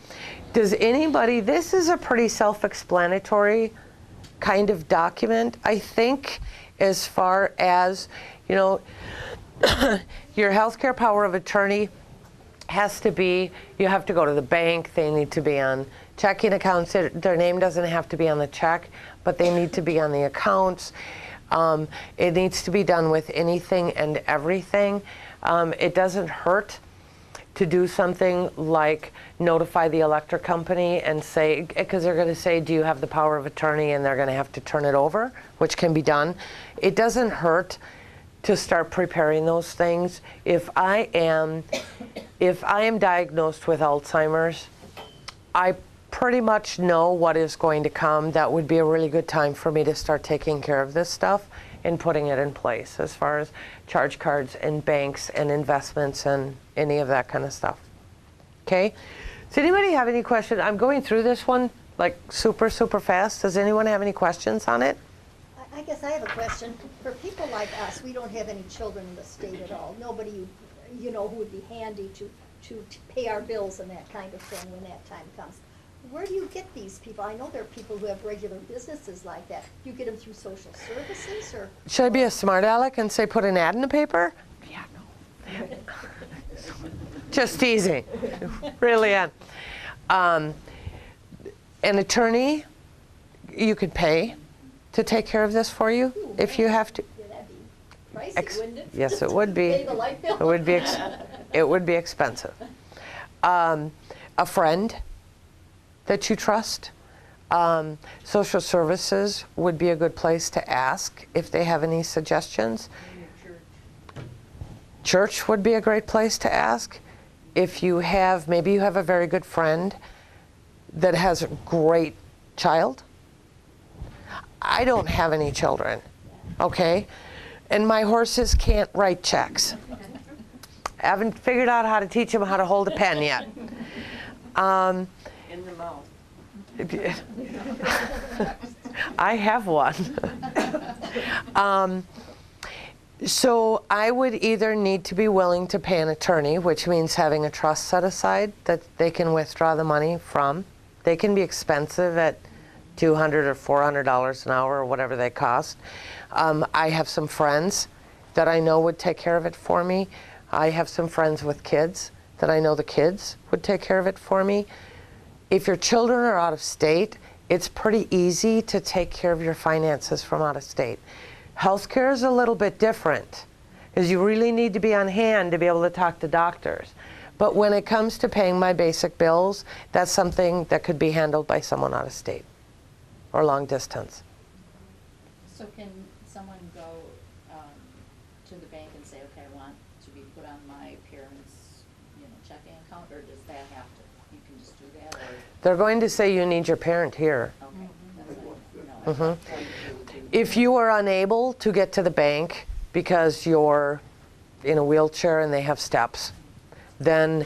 Does anybody, this is a pretty self-explanatory kind of document, I think, as far as, you know, your healthcare power of attorney has to be, you have to go to the bank, they need to be on checking accounts, their name doesn't have to be on the check, but they need to be on the accounts. It needs to be done with anything and everything. It doesn't hurt to do something like notify the electric company and say, because they're going to say, do you have the power of attorney? And they're going to have to turn it over, which can be done. It doesn't hurt to start preparing those things. If I am diagnosed with Alzheimer's, I pretty much know what is going to come. That would be a really good time for me to start taking care of this stuff and putting it in place as far as charge cards and banks and investments and any of that kind of stuff. Okay? Does anybody have any questions? I'm going through this one like super fast. Does anyone have any questions on it? I guess I have a question. For people like us, we don't have any children in the state at all. Nobody, you know, who would be handy to pay our bills and that kind of thing when that time comes. Where do you get these people? I know there are people who have regular businesses like that. Do you get them through social services or? Should I be a smart aleck and say put an ad in the paper? Yeah, no. Just teasing. Really am. An attorney, you could pay to take care of this for you if you have to. Yeah, that'd be pricey, wouldn't it? Yes, it would be. Pay the light bill? It would be expensive. A friend that you trust. Social services would be a good place to ask if they have any suggestions. Church would be a great place to ask. If you have, maybe you have a very good friend that has a great child. I don't have any children, okay? And my horses can't write checks. I haven't figured out how to teach them how to hold a pen yet. In the mouth. I have one. So I would either need to be willing to pay an attorney, which means having a trust set aside that they can withdraw the money from. They can be expensive at $200 or $400 an hour or whatever they cost. I have some friends that I know would take care of it for me. I have some friends with kids that I know the kids would take care of it for me. If your children are out of state, it's pretty easy to take care of your finances from out of state. Healthcare is a little bit different because you really need to be on hand to be able to talk to doctors. But when it comes to paying my basic bills, that's something that could be handled by someone out of state or long distance. So can someone go to the bank and say, okay, I want to be put on my parents', checking account, or does that have to, you can just do that, or? They're going to say you need your parent here. Okay, that's what If you are unable to get to the bank because you're in a wheelchair and they have steps, then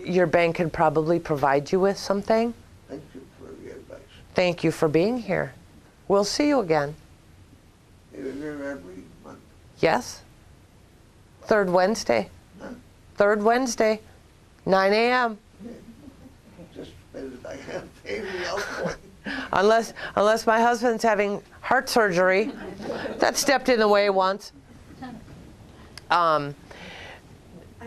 your bank can probably provide you with something. Thank you for the advice. Thank you for being here. We'll see you again. You're there every month. Yes? Third Wednesday. Huh? Third Wednesday, 9 a.m. Just visit, I have paid elsewhere. Unless my husband's having heart surgery. That stepped in the way once. I know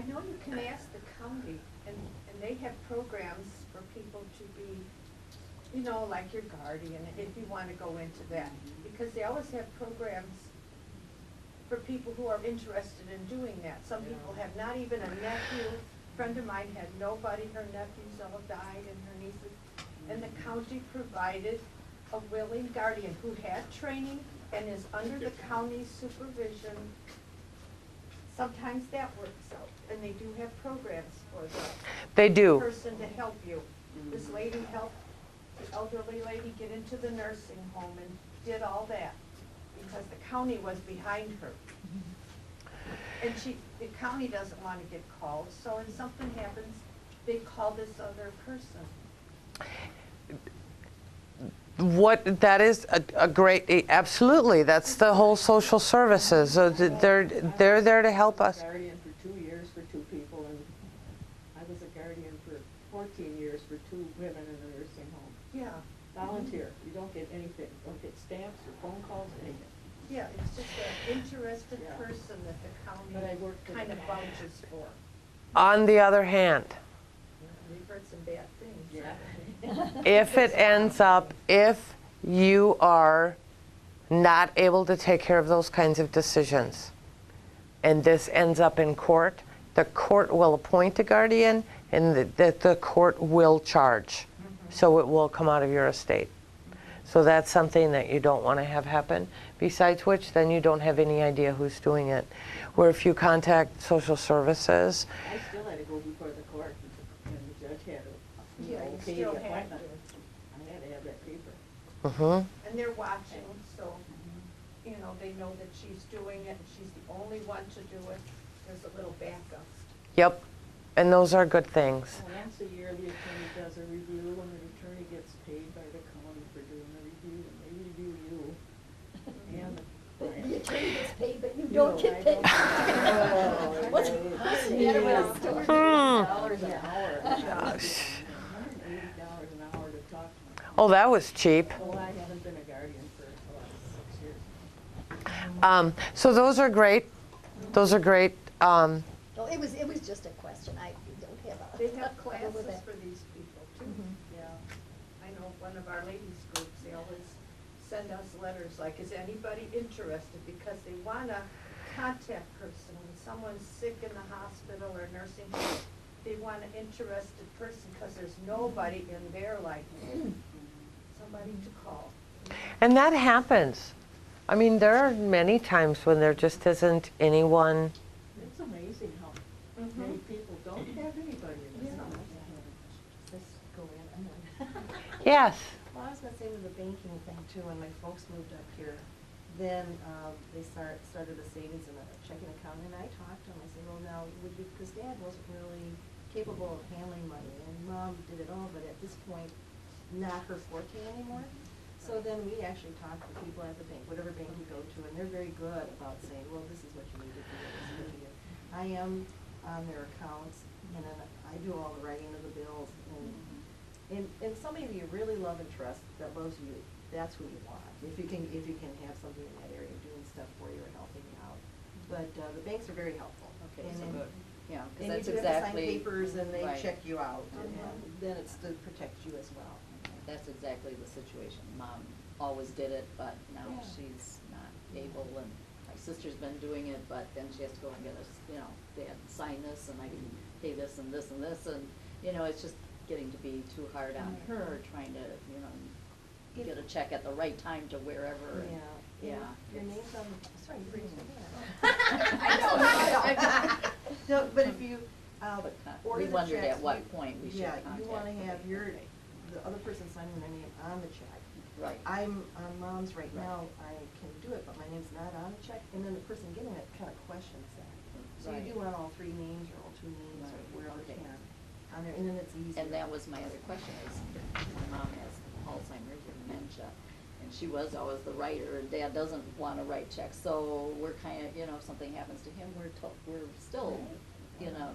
you can ask the county, and they have programs for people to be, like your guardian, if you want to go into that. Because they always have programs for people who are interested in doing that. Some people have not even a nephew. A friend of mine had nobody. Her nephews all died and her nieces. And the county provided a willing guardian who had training and is under the county's supervision. Sometimes that works out, and they do have programs for They the do. person to help you. This lady helped the elderly lady get into the nursing home and did all that because the county was behind her. And the county doesn't want to get called, so when something happens, they call this other person. That is a great, absolutely, that's the whole social services. So they're there to help us. I was a guardian for 2 years for 2 people, and I was a guardian for 14 years for 2 women in a nursing home. Yeah. Volunteer, you don't get anything, don't get stamps or phone calls, anything. Yeah, it's just an interested Yeah. person that the But I county worked for kind them. of vouches for. On the other hand, We've heard some bad things. Yeah. if you are not able to take care of those kinds of decisions, and this ends up in court, the court will appoint a guardian, and the court will charge. So it will come out of your estate. So that's something that you don't want to have happen. Besides which, then you don't have any idea who's doing it. Where if you contact social services, I still had to go before the court, and the judge had to, Yeah, you okay still the have appointment. to. I had to have that paper. And they're watching, so, they know that she's doing it, and she's the only one to do it. There's a little backup. Yep, and those are good things. Once a year, the attorney does a review, and the attorney gets paid by the county for doing the review, and they review you. And The attorney gets paid, but you No, don't get I paid. don't. What's the matter with the story? $180 an hour. $180 an hour to talk to them. Oh, that was cheap. Well, I haven't been a guardian for 6 years. So those are great. Those are great. No, it was just a question. I don't have a. They have trouble with classes that. for these people too. Yeah. I know one of our ladies groups, they always send us letters like, is anybody interested? Because they want a contact person. When someone's sick in the hospital or nursing home, they want an interested person because there's nobody in their life. Somebody to call. And that happens. I mean, there are many times when there just isn't anyone. It's amazing how many people don't have anybody in this house. Just go in, I'm like. Yes. Well, I was gonna say with the banking thing too, when my folks moved up here, then, they started a savings and a checking account, and I talked to them, I said, well, now, would you, because Dad wasn't really capable of handling money, and Mom did it all, but at this point, not her forte anymore. So then we actually talk to people at the bank, whatever bank we go to, and they're very good about saying, well, this is what you need to do, this is what you do. I am on their accounts, and then I do all the writing of the bills, and somebody that you really love and trust, that loves you, that's who you want. If you can have somebody in that area doing stuff for you or helping you out. But the banks are very helpful. Okay, And so then- good. Yeah, And because that's you do have to sign exactly. papers and they right. check you out, and then it's to protect you as well. That's exactly the situation. Mom always did it, but now Yeah. she's not able, and my sister's been doing it, but then she has to go and get us, Dad, sign this, and I can pay this and this and this, and, it's just getting to be too hard on her, trying to, get a check at the right time to wherever. and- Yeah. Yeah. Your it's- name's on, sorry, you raised your hand. I know. No, but if you, But order we the wondered checks, at what you- point we should Yeah, contact. you wanna the have bank. your, Okay. the other person signing their name on the check. Right. I'm on Mom's right Right. now, I can do it, but my name's not on the check, and then the person getting it kinda questions that. So you Right. do want all three names or all two names or Right, wherever okay. can on there, and then it's easier. And that was my other question, is my mom has Alzheimer's or dementia, and she was always the writer, and Dad doesn't wanna write checks, so we're kinda, if something happens to him, we're still in a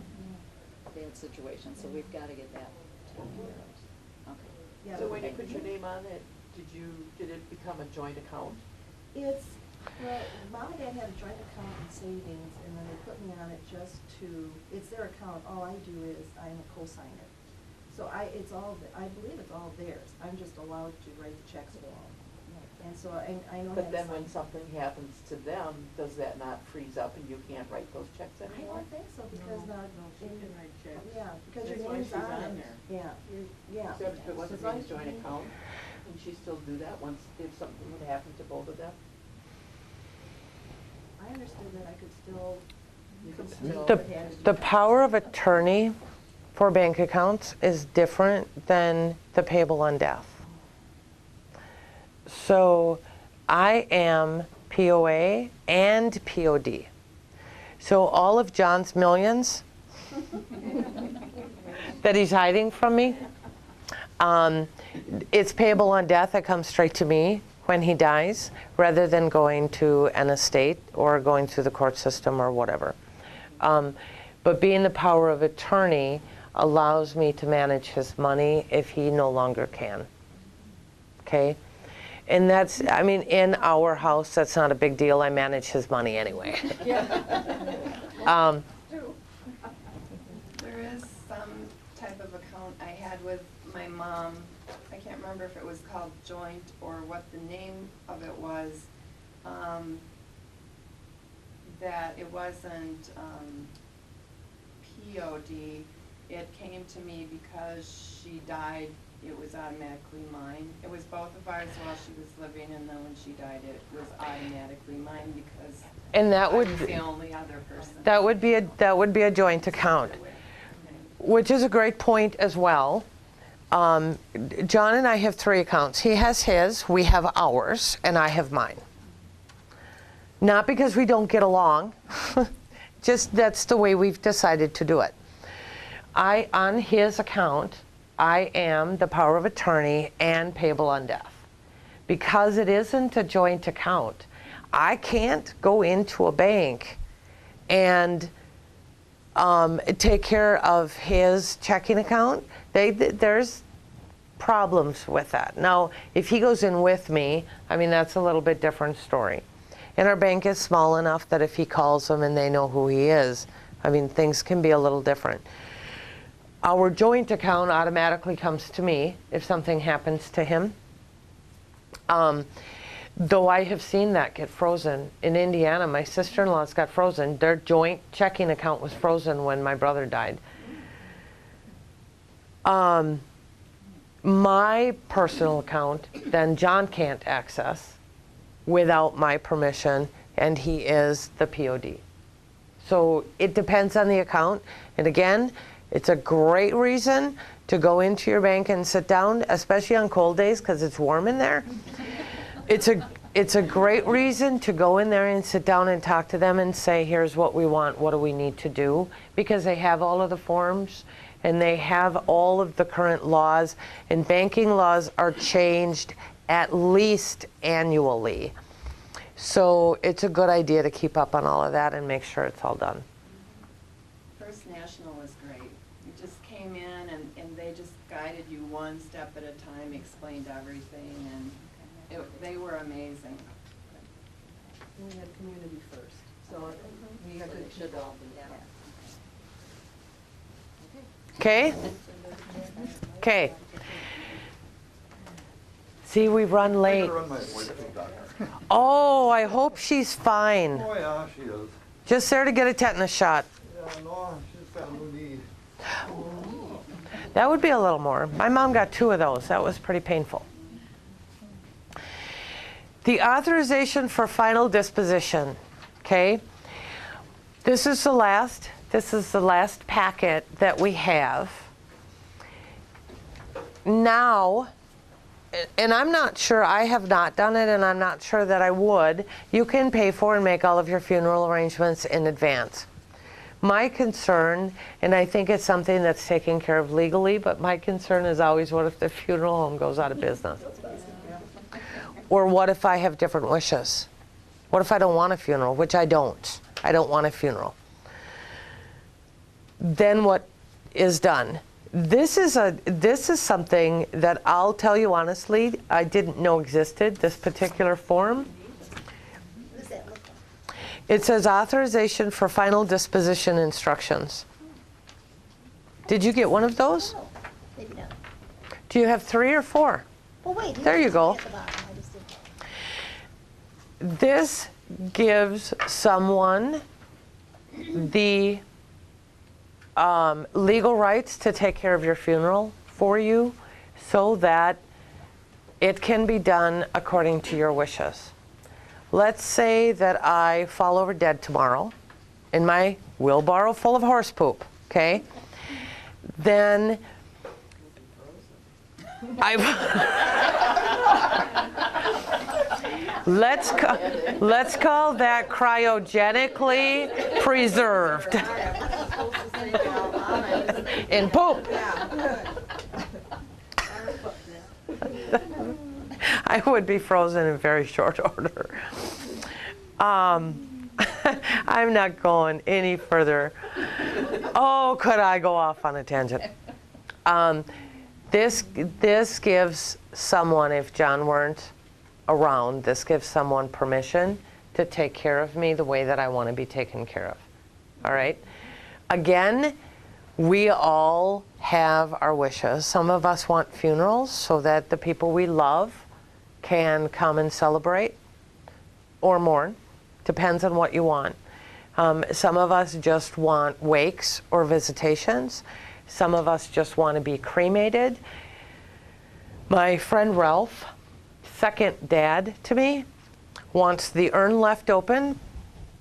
bad situation, so we've gotta get that taken care of. Okay. Yeah, So but when you they- put your name on it, did it become a joint account? It's, well, Mom and Dad had a joint account in savings, and then they put me on it just to, it's their account, all I do is I'm a co-signer. So I believe it's all theirs, I'm just allowed to write the checks for them. And so I know how But to then sign. when something happens to them, does that not freeze up and you can't write those checks I anymore? don't think so, because No, not. no, she can write checks. Yeah, because your That's why name's she's on on it. there. Yeah. So if it wasn't As long in a as- joint account, can she still do that if something would happen to both of them? I understood that I could still. You could complete still- The, what had to be the done. power of attorney for bank accounts is different than the payable on death. So I am POA and POD. So all of John's millions that he's hiding from me, it's payable on death. It comes straight to me when he dies, rather than going to an estate or going through the court system or whatever. But being the power of attorney allows me to manage his money if he no longer can. Okay? And that's, in our house, that's not a big deal. I manage his money anyway. There is some type of account I had with my mom. I can't remember if it was called joint or what the name of it was. That it wasn't POD. It came to me because she died. It was automatically mine. It was both of ours while she was living, and then when she died, it was automatically mine because And that I would was be, the only other person. that would be a joint account, which is a great point as well. John and I have 3 accounts. He has his, we have ours, and I have mine. Not because we don't get along, just that's the way we've decided to do it. On his account, I am the power of attorney and payable on death. Because it isn't a joint account, I can't go into a bank and take care of his checking account. There's problems with that. Now, if he goes in with me, that's a little bit different story. And our bank is small enough that if he calls them and they know who he is, things can be a little different. Our joint account automatically comes to me if something happens to him. Though I have seen that get frozen. In Indiana, my sister-in-law's got frozen. Their joint checking account was frozen when my brother died. My personal account, then John can't access without my permission, and he is the POD. So it depends on the account. And again, it's a great reason to go into your bank and sit down, especially on cold days because it's warm in there. It's a great reason to go in there and sit down and talk to them and say, here's what we want, what do we need to do? Because they have all of the forms and they have all of the current laws, and banking laws are changed at least annually. So it's a good idea to keep up on all of that and make sure it's all done. First National was great. You just came in and they just guided you one step at a time, explained everything, and they were amazing. And we had community first, so we had good Should all be, yeah. Okay? Okay. See, we've run late. Oh, I hope she's fine. Oh, yeah, she is. Just there to get a tetanus shot. Yeah, no, she's got a new knee. That would be a little more. My mom got 2 of those. That was pretty painful. The authorization for final disposition. Okay? This is the last packet that we have. Now, and I'm not sure, I have not done it, and I'm not sure that I would, you can pay for and make all of your funeral arrangements in advance. My concern, and I think it's something that's taken care of legally, but my concern is always, what if the funeral home goes out of business? Or what if I have different wishes? What if I don't want a funeral, which I don't. I don't want a funeral. Then what is done? This is something that I'll tell you honestly, I didn't know existed, this particular form. What does that look like? It says authorization for final disposition instructions. Did you get one of those? Oh, maybe not. Do you have 3 or 4? Oh, wait. There you go. At the bottom, I just didn't. This gives someone the legal rights to take care of your funeral for you so that it can be done according to your wishes. Let's say that I fall over dead tomorrow in my wheelbarrow full of horse poop, okay? Then let's call that cryogenically preserved in poop. I would be frozen in very short order. I'm not going any further. Oh, could I go off on a tangent? This gives someone, if John weren't around, this gives someone permission to take care of me the way that I want to be taken care of. All right? Again, we all have our wishes. Some of us want funerals so that the people we love can come and celebrate or mourn. Depends on what you want. Some of us just want wakes or visitations. Some of us just want to be cremated. My friend Ralph, second dad to me, wants the urn left open,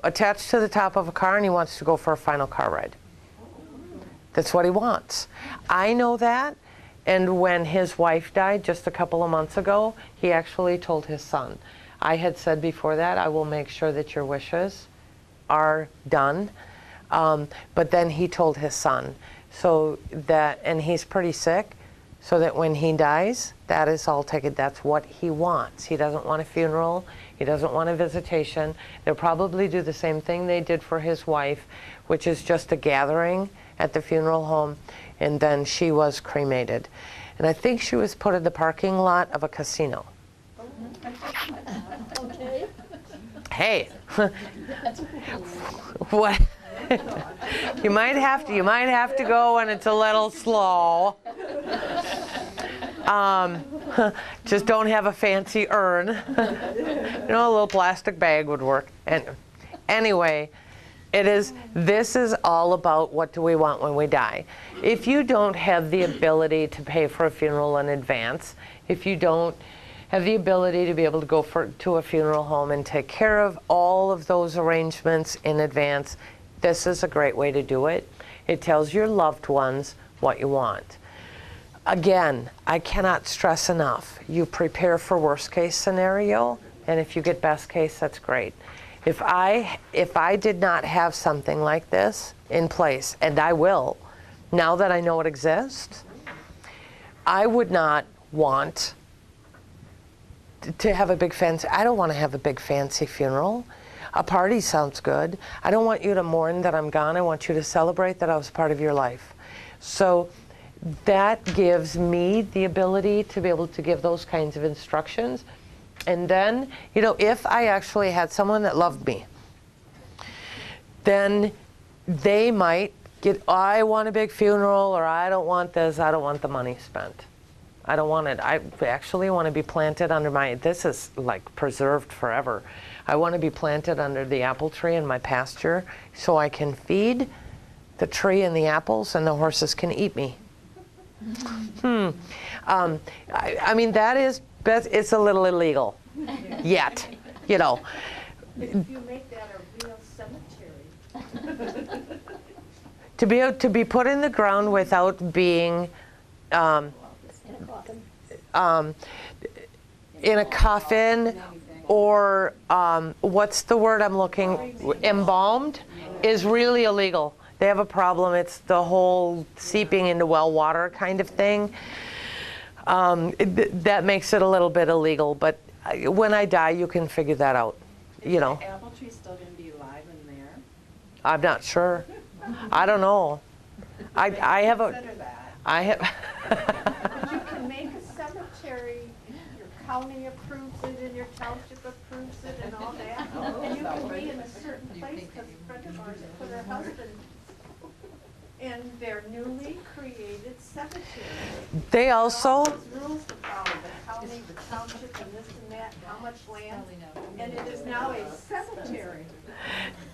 attached to the top of a car, and he wants to go for a final car ride. That's what he wants. I know that, and when his wife died just a couple of months ago, he actually told his son. I had said before that, I will make sure that your wishes are done. But then he told his son, so that, and he's pretty sick, so that when he dies, that is all taken. That's what he wants. He doesn't want a funeral. He doesn't want a visitation. They'll probably do the same thing they did for his wife, which is just a gathering at the funeral home, and then she was cremated. And I think she was put in the parking lot of a casino. Okay. Hey, what? You might have to go when it's a little slow. Just don't have a fancy urn. You know, a little plastic bag would work. And anyway, this is all about what do we want when we die. If you don't have the ability to pay for a funeral in advance, if you don't have the ability to be able to go to a funeral home and take care of all of those arrangements in advance, this is a great way to do it. It tells your loved ones what you want. Again, I cannot stress enough, you prepare for worst case scenario, and if you get best case, that's great. If I did not have something like this in place, and I will, now that I know it exists, I would not want to have a big fancy, I don't want to have a big fancy funeral. A party sounds good. I don't want you to mourn that I'm gone. I want you to celebrate that I was part of your life. So that gives me the ability to be able to give those kinds of instructions. And then, if I actually had someone that loved me, then they might I want a big funeral, or I don't want this, I don't want the money spent. I don't want it. I actually want to be planted under this is like preserved forever. I want to be planted under the apple tree in my pasture so I can feed the tree and the apples and the horses can eat me. I mean, that is, it's a little illegal yet, If you make that a real cemetery. To be put in the ground without being in a coffin or what's the word I'm looking, embalmed, is really illegal. They have a problem. It's the whole seeping into well water kind of thing. That makes it a little bit illegal, but when I die, you can figure that out. Is the apple tree still going to be alive in there? I'm not sure. I don't know. I have a. Consider that. I have. But you can make a cemetery, your county approves it and your township approves it and all that. And you can be in a certain place, because a friend of ours put her husband in their newly created cemetery. They All also. those rules to follow, the county, the township, and this and that, how much land, and it is now a cemetery.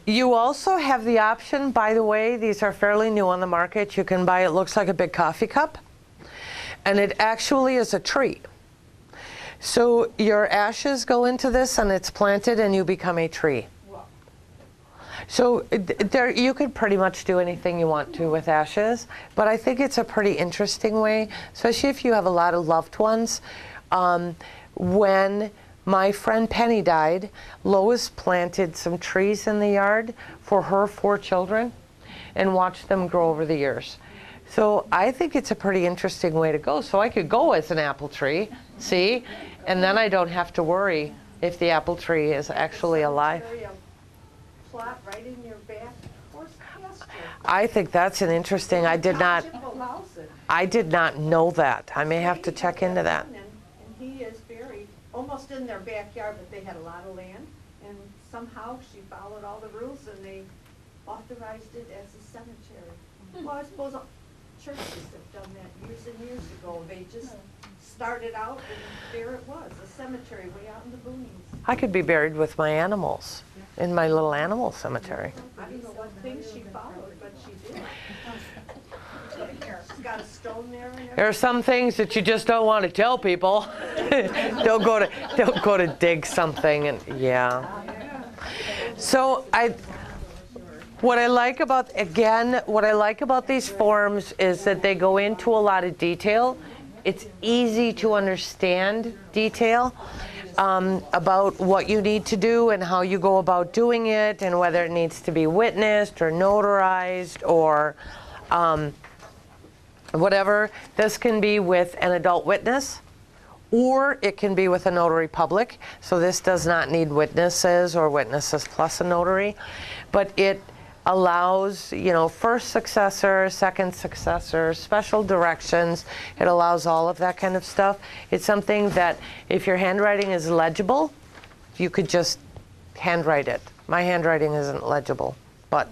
You also have the option, by the way, these are fairly new on the market. You can buy, it looks like a big coffee cup, and it actually is a tree. So your ashes go into this and it's planted and you become a tree. So there, you could pretty much do anything you want to with ashes, but I think it's a pretty interesting way, especially if you have a lot of loved ones. When my friend Penny died, Lois planted some trees in the yard for her 4 children and watched them grow over the years. So I think it's a pretty interesting way to go. So I could go as an apple tree, see, and then I don't have to worry if the apple tree is actually alive. Plot right in your back horse pasture. I think that's an interesting, I did not know that. I may have to check into that. And he is buried almost in their backyard, but they had a lot of land, and somehow she followed all the rules and they authorized it as a cemetery. Well, I suppose churches have done that years and years ago. They just started out and there it was, a cemetery way out in the boonies. I could be buried with my animals in my little animal cemetery. I don't know what things she followed, but she did. She's got a stone there and everything. There are some things that you just don't want to tell people. They'll go to dig something, and yeah. So what I like about these forms is that they go into a lot of detail. It's easy to understand detail about what you need to do and how you go about doing it, and whether it needs to be witnessed or notarized or whatever. This can be with an adult witness, or it can be with a notary public. So this does not need witnesses or witnesses plus a notary, but it allows, first successor, second successor, special directions. It allows all of that kind of stuff. It's something that if your handwriting is legible, you could just handwrite it. My handwriting isn't legible, but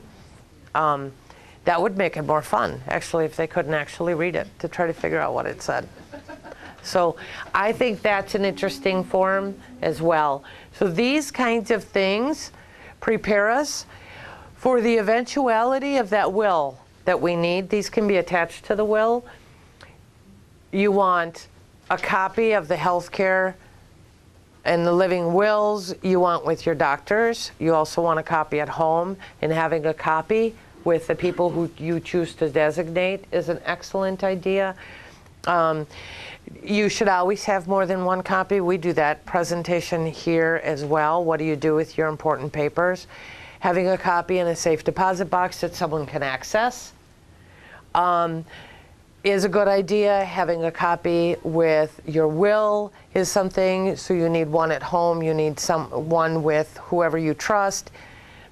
that would make it more fun, actually, if they couldn't actually read it, to try to figure out what it said. So I think that's an interesting form as well. So these kinds of things prepare us for the eventuality of that will that we need. These can be attached to the will. You want a copy of the healthcare and the living wills you want with your doctors. You also want a copy at home, and having a copy with the people who you choose to designate is an excellent idea. You should always have more than one copy. We do that presentation here as well. What do you do with your important papers? Having a copy in a safe deposit box that someone can access. is a good idea. Having a copy with your will is something, so you need one at home, you need one with whoever you trust,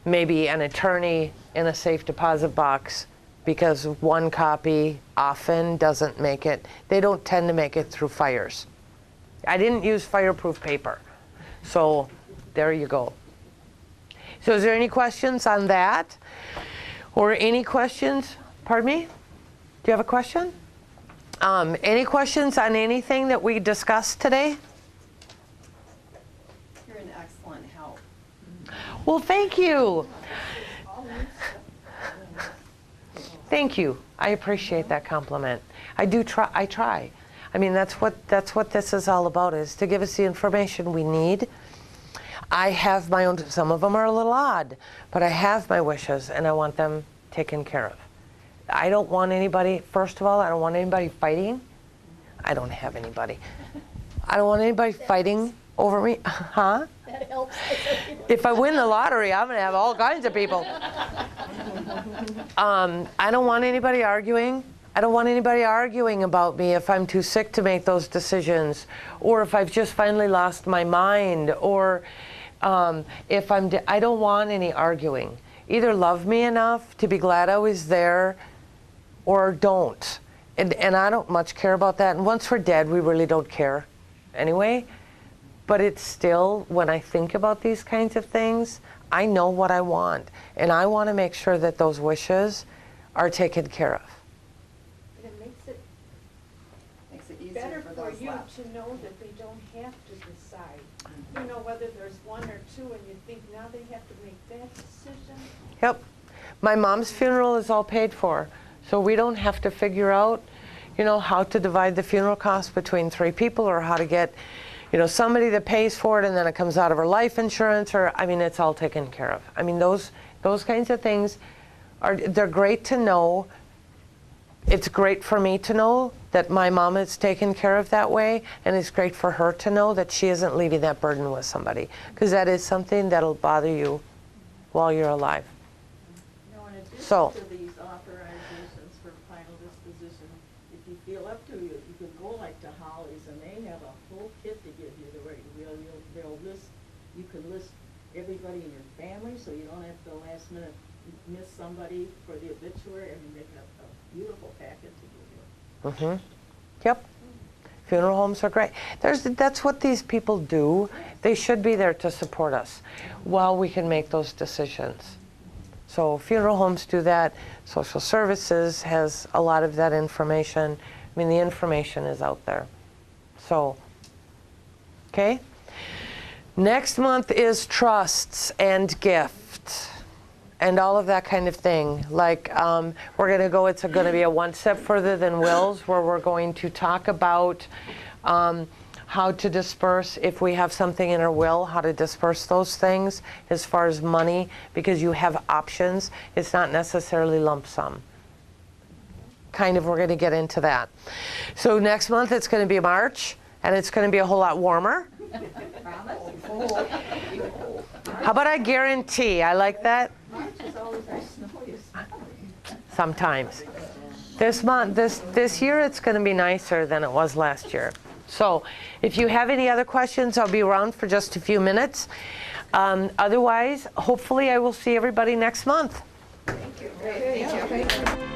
maybe an attorney in a safe deposit box, because one copy often doesn't make it, they don't tend to make it through fires. I didn't use fireproof paper, so there you go. So is there any questions on that? Or any questions? Pardon me? Do you have a question? Any questions on anything that we discussed today? You're an excellent help. Well, thank you. Thank you. I appreciate that compliment. I do try. I try. I mean, that's what this is all about, is to give us the information we need. I have my own, some of them are a little odd, but I have my wishes and I want them taken care of. I don't want anybody, first of all, I don't want anybody fighting. I don't have anybody. I don't want anybody fighting over me. Huh? That helps. If I win the lottery, I'm going to have all kinds of people. I don't want anybody arguing. I don't want anybody arguing about me if I'm too sick to make those decisions, or if I've just finally lost my mind, or if I don't want any arguing. Either love me enough to be glad I was there, or don't. And I don't much care about that. And once we're dead, we really don't care anyway. But it's still, when I think about these kinds of things, I know what I want. And I want to make sure that those wishes are taken care of. But it Makes it easier better for for those you left. to know that they don't have to decide. You know, whether there's one or two and you think now they have to make that decision. Yep. My mom's funeral is all paid for. So we don't have to figure out, how to divide the funeral costs between 3 people, or how to get, somebody that pays for it and then it comes out of her life insurance, or, it's all taken care of. Those kinds of things they're great to know. It's great for me to know that my mom is taken care of that way, and it's great for her to know that she isn't leaving that burden with somebody, because that is something that'll bother you while you're alive. In addition So, to these authorizations for final disposition, if you feel up to you, you could go like to Holly's, and they have a whole kit to give you. They'll list, you can list everybody in your family, so you don't have to last minute miss somebody for the obituary. They have a beautiful packet to give you. mm-hmm. Yep. Funeral homes are great. That's what these people do. They should be there to support us while we can make those decisions. So funeral homes do that. Social services has a lot of that information. The information is out there. So, okay. Next month is trusts and gifts and all of that kind of thing. Like we're going to go, it's going to be a one step further than wills, where we're going to talk about how to disperse, if we have something in our will, how to disperse those things as far as money, because you have options. It's not necessarily lump sum. We're going to get into that. So next month it's going to be March, and it's going to be a whole lot warmer. How about I guarantee? I like that. March is always our snowiest. Sometimes. This year it's going to be nicer than it was last year. So if you have any other questions, I'll be around for just a few minutes. Otherwise, hopefully I will see everybody next month. Thank you. Great. Thank you.